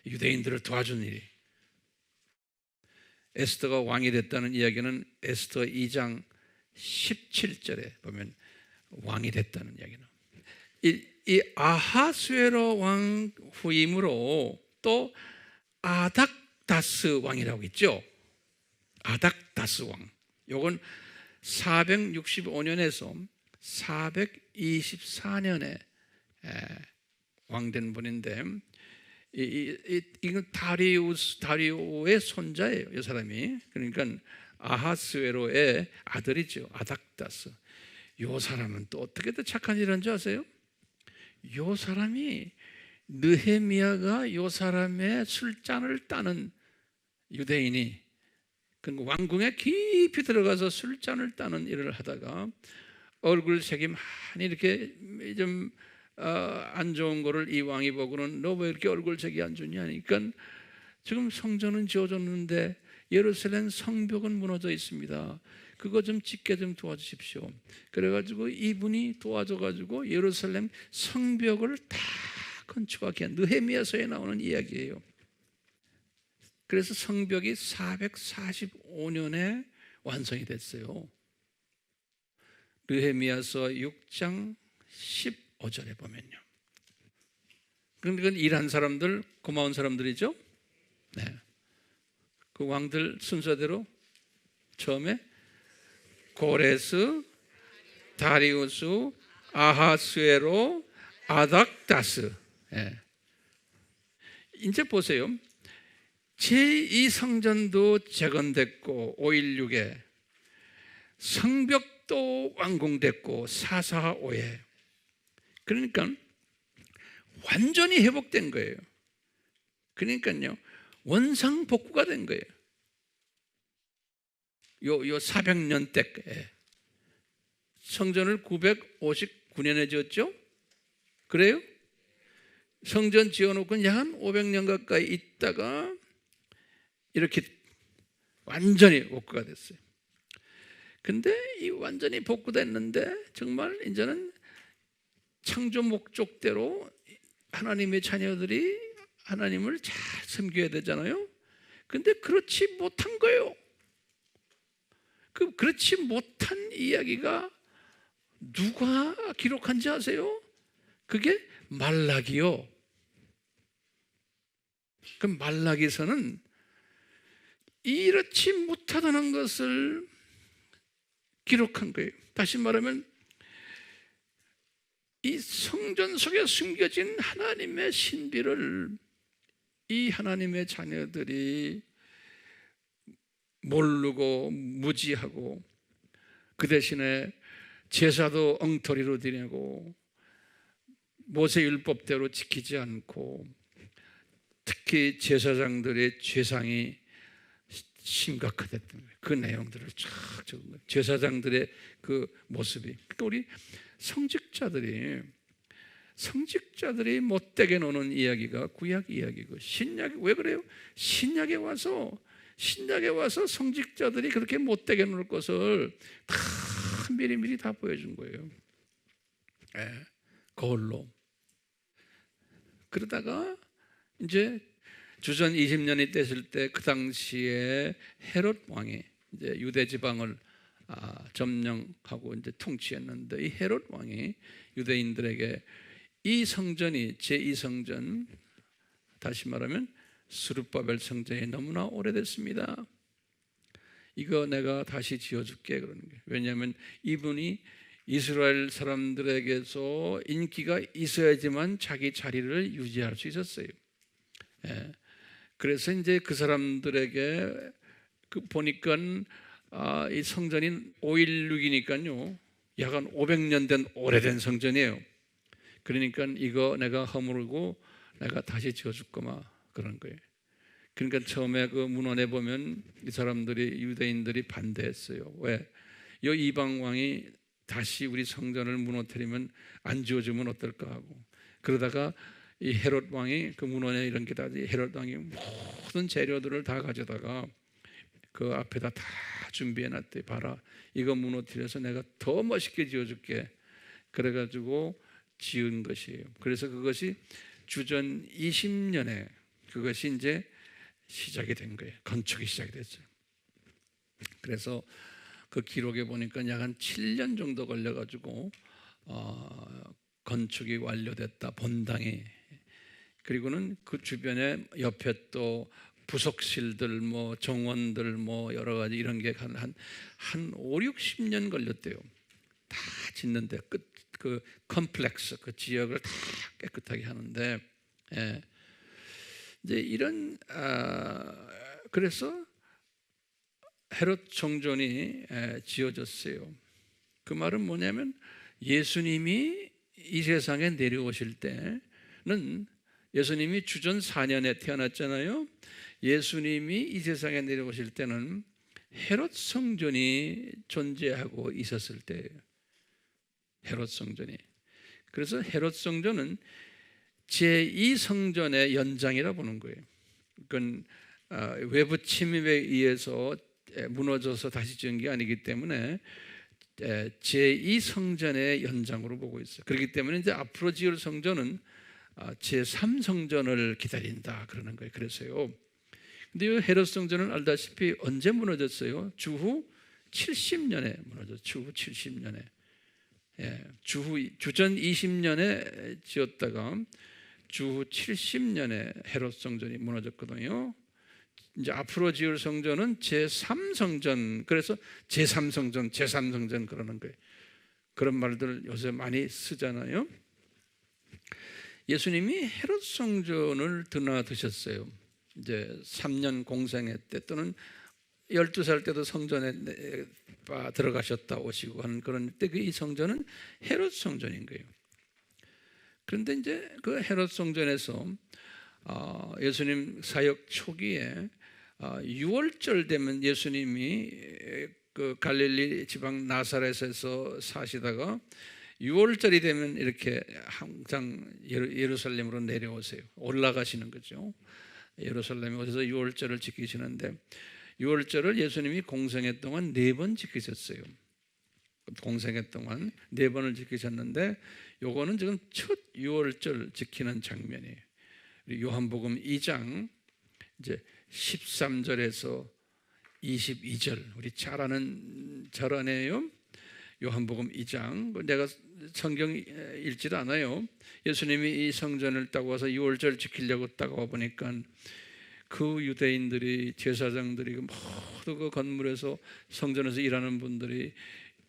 Speaker 1: 유대인들을 도와준 일이. 에스더가 왕이 됐다는 이야기는 에스더 2장 17절에 보면 왕이 됐다는 이야기는. 이 아하스웨로 왕 후임으로 또 아닥다스 왕이라고 있죠. 아닥다스 왕. 요건 465년에서 424년에 왕된 분인데 이건 다리오의 손자예요. 이 사람이. 그러니까 아하스웨로의 아들이죠. 아닥다스. 이 사람은 또 어떻게 더 착한 일을 한지 아세요? 이 사람이 느헤미야가 이 사람의 술잔을 따는 유대인이 그 왕궁에 깊이 들어가서 술잔을 따는 일을 하다가 얼굴색이 많이 이렇게 좀 안 좋은 거를 이 왕이 보고는 너 왜 이렇게 얼굴색이 안 좋냐 하니까 지금 성전은 지어졌는데 예루살렘 성벽은 무너져 있습니다. 그거 좀 짓게 좀 도와주십시오. 그래가지고 이분이 도와줘가지고 예루살렘 성벽을 다 건축하게 한 느헤미야서에 나오는 이야기예요. 그래서 성벽이 445년에 완성이 됐어요. 느헤미야서 6장 15절에 보면요. 그러니까 일한 사람들 고마운 사람들이죠. 네. 그 왕들 순서대로 처음에 고레스, 다리우스, 아하스웨로, 아닥다스. 네. 이제 보세요. 제2성전도 재건됐고 516에 성벽도 완공됐고 445에 그러니까 완전히 회복된 거예요. 그러니까요 원상복구가 된 거예요. 요 400년 때 성전을 959년에 지었죠? 그래요? 성전 지어놓고 약 한 500년 가까이 있다가 이렇게 완전히 복구가 됐어요. 근데 이 완전히 복구됐는데 정말 이제는 창조 목적대로 하나님의 자녀들이 하나님을 잘 섬겨야 되잖아요. 근데 그렇지 못한 거예요. 그렇지 못한 이야기가 누가 기록한지 아세요? 그게 말라기요. 그 말라기서는 이렇지 못하다는 것을 기록한 거예요. 다시 말하면 이 성전 속에 숨겨진 하나님의 신비를 이 하나님의 자녀들이 모르고 무지하고 그 대신에 제사도 엉터리로 드리고 모세율법대로 지키지 않고 특히 제사장들의 죄상이 심각하댔던 거예요. 그 내용들을 쫙 적은 거예요. 제사장들의 그 모습이. 그러니까 우리 성직자들이 못되게 노는 이야기가 구약 이야기고 신약이 왜 그래요? 신약에 와서 성직자들이 그렇게 못되게 놀 것을 다 미리미리 다 보여준 거예요. 거울로. 그러다가 이제 주전 20년이 됐을 때 그 당시에 헤롯 왕이 이제 유대 지방을 점령하고 이제 통치했는데 이 헤롯 왕이 유대인들에게 이 성전이 제2성전 다시 말하면 스룹바벨 성전이 너무나 오래됐습니다. 이거 내가 다시 지어줄게 그러는 거예요. 왜냐하면 이분이 이스라엘 사람들에게서 인기가 있어야지만 자기 자리를 유지할 수 있었어요. 그래서 이제 그 사람들에게 보니까 이 성전이 516이니까요 약 한 500년 된 오래된 성전이에요. 그러니까 이거 내가 허물고 내가 다시 지어줄 거마 그런 거예요. 그러니까 처음에 그 문헌에 보면 이 사람들이 유대인들이 반대했어요. 왜? 이 이방 왕이 다시 우리 성전을 무너뜨리면 안 지어주면 어떨까 하고 그러다가 이 헤롯 왕이 그 문헌에 이런 게 다 헤롯 왕이 모든 재료들을 다 가져다가 그 앞에다 다 준비해 놨대. 봐라 이거 무너뜨려서 내가 더 멋있게 지어줄게. 그래가지고 지은 것이에요. 그래서 그것이 주전 20년에 그것이 이제 시작이 된 거예요. 건축이 시작이 됐어요. 그래서 그 기록에 보니까 약 한 7년 정도 걸려가지고 건축이 완료됐다. 본당이. 그리고는 그 주변에 옆에 또 부속실들 뭐 정원들 뭐 여러 가지 이런 게 한 5, 60년 걸렸대요. 다 짓는데 그 컴플렉스 그 지역을 다 깨끗하게 하는데 이제 이런 그래서 헤롯 성전이 지어졌어요. 그 말은 뭐냐면 예수님이 이 세상에 내려오실 때는 예수님이 주전 4년에 태어났잖아요. 예수님이 이 세상에 내려오실 때는 헤롯 성전이 존재하고 있었을 때예요. 헤롯 성전이. 그래서 헤롯 성전은 제2성전의 연장이라 보는 거예요. 그건 외부 침입에 의해서 무너져서 다시 지은 게 아니기 때문에 제2성전의 연장으로 보고 있어요. 그렇기 때문에 이제 앞으로 지을 성전은 제3성전을 기다린다 그러는 거예요. 그래서요. 근데 이 헤롯 성전은 알다시피 언제 무너졌어요? 주후 70년에 무너졌어요. 주후 70년에. 주전 20년에 지었다가 주후 70년에 헤롯 성전이 무너졌거든요. 이제 앞으로 지을 성전은 제3성전, 그래서 제3성전, 제3성전 그러는 거예요. 그런 말들 요새 많이 쓰잖아요. 예수님이 헤롯 성전을 드나드셨어요. 이제 3년 공생애 때 또는 12살 때도 성전에 들어가셨다 오시고 하는 그런 때 이 성전은 헤롯 성전인 거예요. 그런데 이제 그 헤롯 성전에서 예수님 사역 초기에 6월절 되면 예수님이 그 갈릴리 지방 나사렛에서 사시다가 6월절이 되면 이렇게 항상 예루살렘으로 내려오세요. 올라가시는 거죠. 예루살렘에 오셔서 6월절을 지키시는데 6월절을 예수님이 공생애 동안 4번 지키셨어요. 공생애 동안 4번을 지키셨는데 요거는 지금 첫 6월절 지키는 장면이에요. 요한복음 2장 이제 13절에서 22절 우리 잘 아는 절안이에요. 요한복음 2장 내가 성경 읽지도 않아요. 예수님이 이 성전을 딱 와서 6월절 지키려고 딱 와보니까 그 유대인들이 제사장들이 모두 그 건물에서 성전에서 일하는 분들이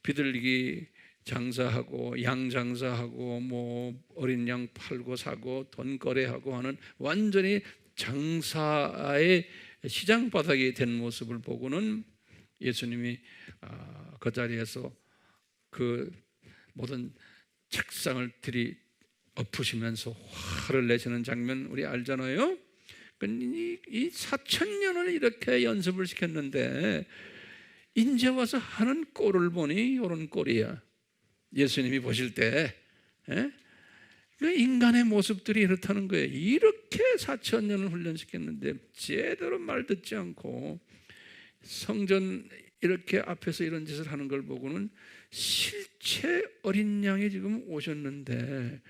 Speaker 1: 비둘기 장사하고 양 장사하고 뭐 어린 양 팔고 사고 돈 거래하고 하는 완전히 장사의 시장 바닥이 된 모습을 보고는 예수님이 그 자리에서 그 모든 책상을 엎으시면서 화를 내시는 장면 우리 알잖아요. 이 4,000년을 이렇게 연습을 시켰는데 이제 와서 하는 꼴을 보니 이런 꼴이야. 예수님이 보실 때 인간의 모습들이 이렇다는 거예요. 이렇게 4,000년을 훈련시켰는데 제대로 말 듣지 않고 성전 이렇게 앞에서 이런 짓을 하는 걸 보고는 실체 어린 양이 지금 오셨는데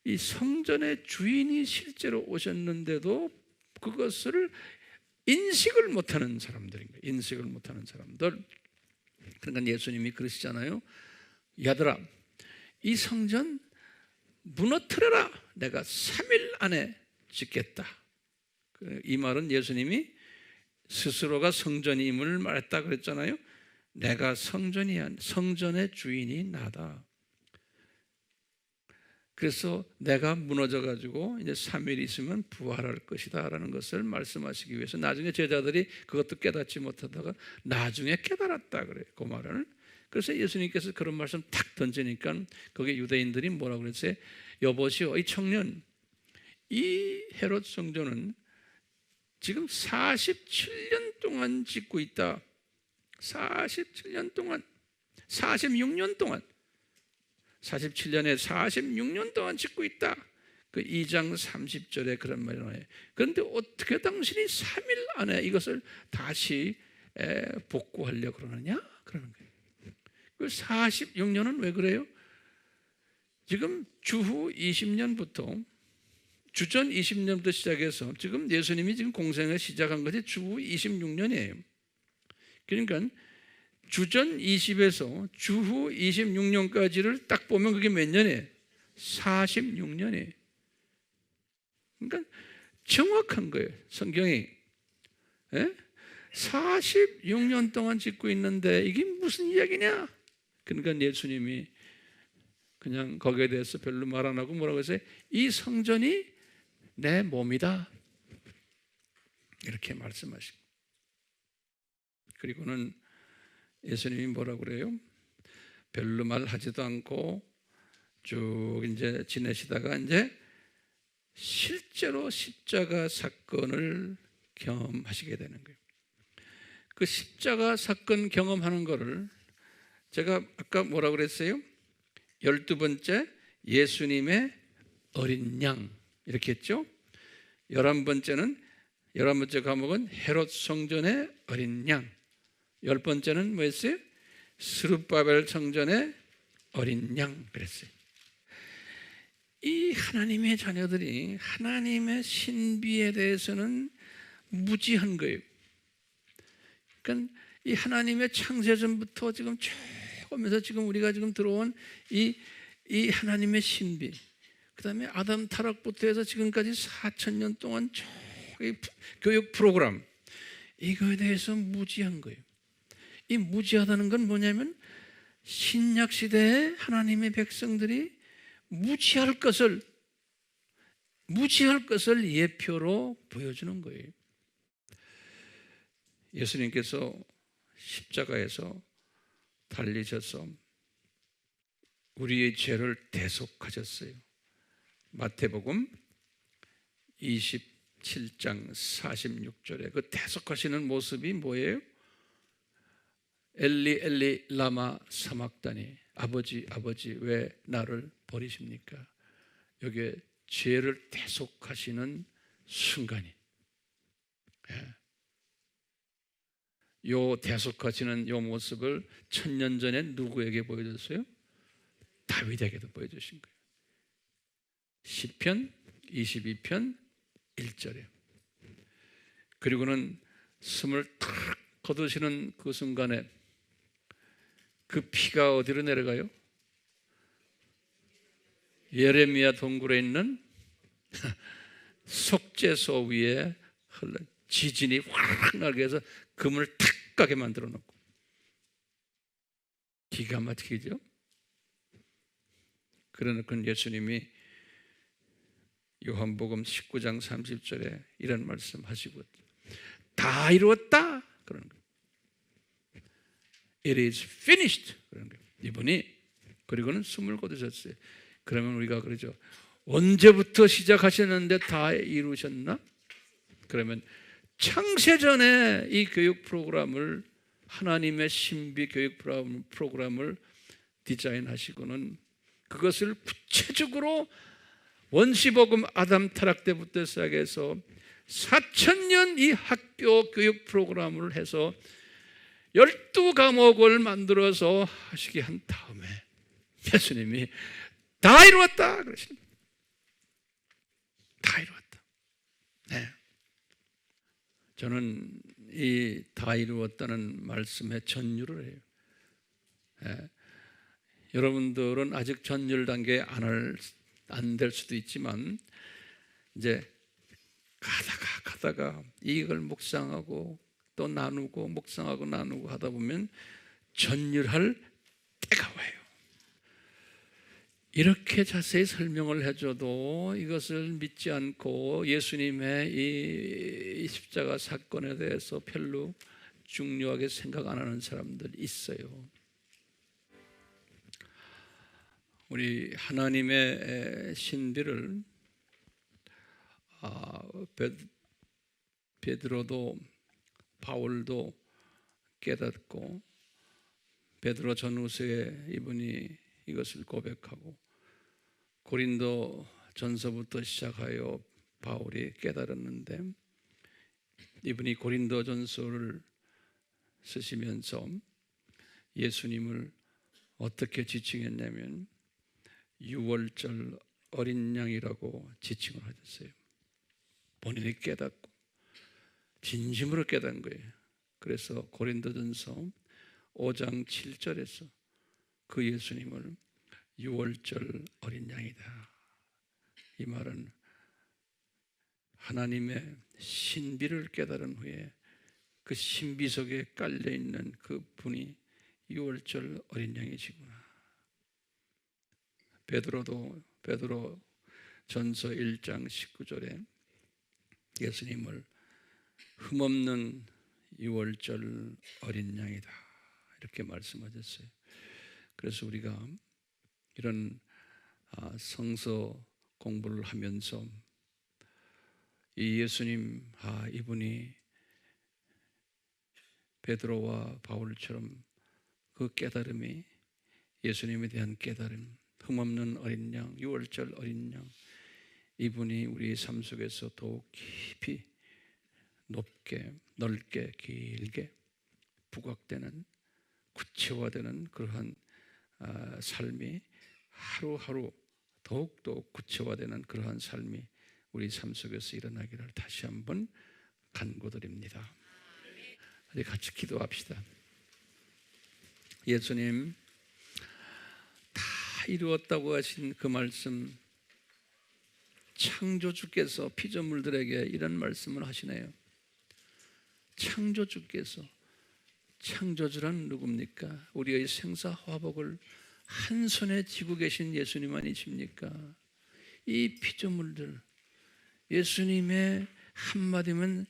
Speaker 1: 이 성전의 주인이 실제로 오셨는데도 그것을 인식을 못하는 사람들인 거예요. 인식을 못하는 사람들. 그러니까 예수님이 그러시잖아요. 야들아, 이 성전 무너뜨려라. 내가 3일 안에 짓겠다. 이 말은 예수님이 스스로가 성전임을 말했다 그랬잖아요. 내가 성전이야. 성전의 주인이 나다. 그래서 내가 무너져가지고 이제 3일 있으면 부활할 것이다 라는 것을 말씀하시기 위해서 나중에 제자들이 그것도 깨닫지 못하다가 나중에 깨달았다 그래요. 그 말을. 그래서 예수님께서 그런 말씀 탁 던지니까 거기에 유대인들이 뭐라고 그랬어요? 여보시오, 이 청년, 이 헤롯 성전은 지금 47년 동안 짓고 있다. 47년 동안, 46년 동안, 47년에 46년 동안 짓고 있다. 그 2장 30절에 그런 말이 나와요. 그런데 어떻게 당신이 3일 안에 이것을 다시 복구하려고 그러느냐? 그러는 거예요. 그 46년은 왜 그래요? 지금 주후 20년부터 주전 20년부터 시작해서 지금 예수님이 지금 공생을 시작한 것이 주후 26년이에요. 그러니까 주전 20에서 주후 26년까지를 딱 보면 그게 몇 년이에요? 46년이에요. 그러니까 정확한 거예요. 성경이 46년 동안 짓고 있는데 이게 무슨 이야기냐? 그러니까 예수님이 그냥 거기에 대해서 별로 말 안 하고 뭐라고 했어요? 이 성전이 내 몸이다, 이렇게 말씀하시고, 그리고는 예수님이 뭐라고 그래요? 별로 말하지도 않고 쭉 이제 지내시다가 이제 실제로 십자가 사건을 경험하시게 되는 거예요. 그 십자가 사건 경험하는 거를 제가 아까 뭐라고 그랬어요? 12번째 예수님의 어린 양 이렇게 했죠. 11번째 과목은 헤롯 성전의 어린 양, 10번째는 뭐였어요? 스룹바벨 성전의 어린 양 그랬어요. 이 하나님의 자녀들이 하나님의 신비에 대해서는 무지한 거예요. 그러니까 이 하나님의 창세전부터 지금 쭉 오면서 지금 우리가 지금 들어온 이 하나님의 신비, 그 다음에 아담 타락부터 해서 지금까지 4,000년 동안 쭉 교육 프로그램, 이거에 대해서 무지한 거예요. 이 무지하다는 건 뭐냐면 신약 시대에 하나님의 백성들이 무지할 것을 예표로 보여주는 거예요. 예수님께서 십자가에서 달리셔서 우리의 죄를 대속하셨어요. 마태복음 27장 46절에 그 대속하시는 모습이 뭐예요? 엘리 엘리 라마 사막다니, 아버지 아버지 왜 나를 버리십니까? 여기에 죄를 대속하시는 순간이, 요 대속하시는 요 모습을 1000년 전에 누구에게 보여줬어요? 다윗에게도 보여주신 거예요. 시편 22편 1절에. 그리고는 숨을 탁 거두시는 그 순간에 그 피가 어디로 내려가요? 예레미야 동굴에 있는 속죄소 위에 흘러 지진이 확 나게 해서 금을 탁 가게 만들어 놓고, 기가 막히죠? 그러니까 예수님이 요한복음 19장 30절에 이런 말씀 하시고, 다 이루었다 그러는 거예요. It is finished 그러는 거예요. 이분이 그리고는 숨을 거두셨어요. 그러면 우리가 그러죠, 언제부터 시작하셨는데 다 이루셨나? 그러면 창세전에 이 교육 프로그램을, 하나님의 신비 교육 프로그램을 디자인하시고는 그것을 구체적으로 원시복음 아담 타락 때부터 시작해서 4,000년 이 학교 교육 프로그램을 해서 12과목을 만들어서 하시게 한 다음에 예수님이 다 이루었다 그러십니다. 다 이루었다. 네. 저는 이 다 이루었다는 말씀에 전율을 해요. 네. 여러분들은 아직 전율 단계에 안 될 수도 있지만, 이제 가다가 이걸 묵상하고 또 나누고 묵상하고 나누고 하다 보면 전율할 때가 와요. 이렇게 자세히 설명을 해줘도 이것을 믿지 않고 예수님의 이 십자가 사건에 대해서 별로 중요하게 생각 안 하는 사람들 있어요. 우리 하나님의 신비를 베드로도 바울도 깨닫고, 베드로 전후서에 이분이 이것을 고백하고, 고린도 전서부터 시작하여 바울이 깨달았는데, 이분이 고린도 전서를 쓰시면서 예수님을 어떻게 지칭했냐면 유월절 어린 양이라고 지칭을 하셨어요. 본인이 깨닫고 진심으로 깨닫은 거예요. 그래서 고린도전서 5장 7절에서 그 예수님을 유월절 어린 양이다, 이 말은 하나님의 신비를 깨달은 후에 그 신비 속에 깔려있는 그 분이 유월절 어린 양이시구나, 베드로 전서 1장 19절에 예수님을 흠없는 유월절 어린 양이다 이렇게 말씀하셨어요. 그래서 우리가 이런 성서 공부를 하면서 이 예수님, 이분이 베드로와 바울처럼 그 깨달음이, 예수님에 대한 깨달음, 흠없는 어린 양, 유월절 어린 양, 이분이 우리 삶 속에서 더욱 깊이 높게 넓게 길게 부각되는, 구체화되는 그러한 삶이 하루하루 더욱더 구체화되는 그러한 삶이 우리 삶 속에서 일어나기를 다시 한번 간구드립니다. 우리 같이 기도합시다. 예수님, 다 이루었다고 하신 그 말씀, 창조주께서 피조물들에게 이런 말씀을 하시네요. 창조주께서, 창조주란 누굽니까? 우리의 생사화복을 한 손에 쥐고 계신 예수님 아니십니까? 이 피조물들, 예수님의 한마디면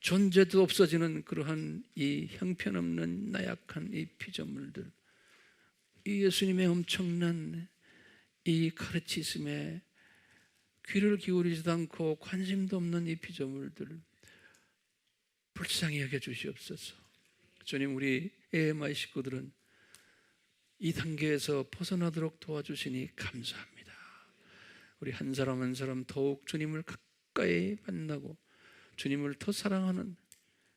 Speaker 1: 존재도 없어지는 그러한 이 형편없는 나약한 이 피조물들, 이 예수님의 엄청난 이 가르치심에 귀를 기울이지도 않고 관심도 없는 이 피조물들 불쌍히 여겨 주시옵소서. 주님, 우리 AMI 식구들은 이 단계에서 벗어나도록 도와주시니 감사합니다. 우리 한 사람 한 사람 더욱 주님을 가까이 만나고 주님을 더 사랑하는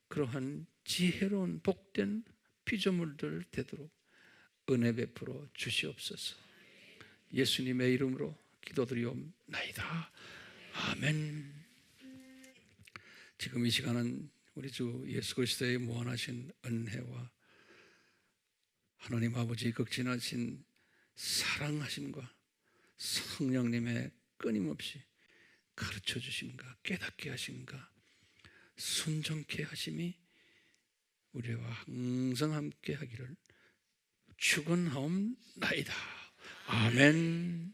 Speaker 1: 그러한 지혜로운 복된 피조물들 되도록 은혜 베풀어 주시옵소서. 예수님의 이름으로 기도드리옵나이다. 아멘. 지금 이 시간은 우리 주 예수 그리스도의 무한하신 은혜와 하나님 아버지의 극진하신 사랑하심과 성령님의 끊임없이 가르쳐 주심과 깨닫게 하심과 순종케 하심이 우리와 항상 함께 하기를 축원하옵나이다. 아멘.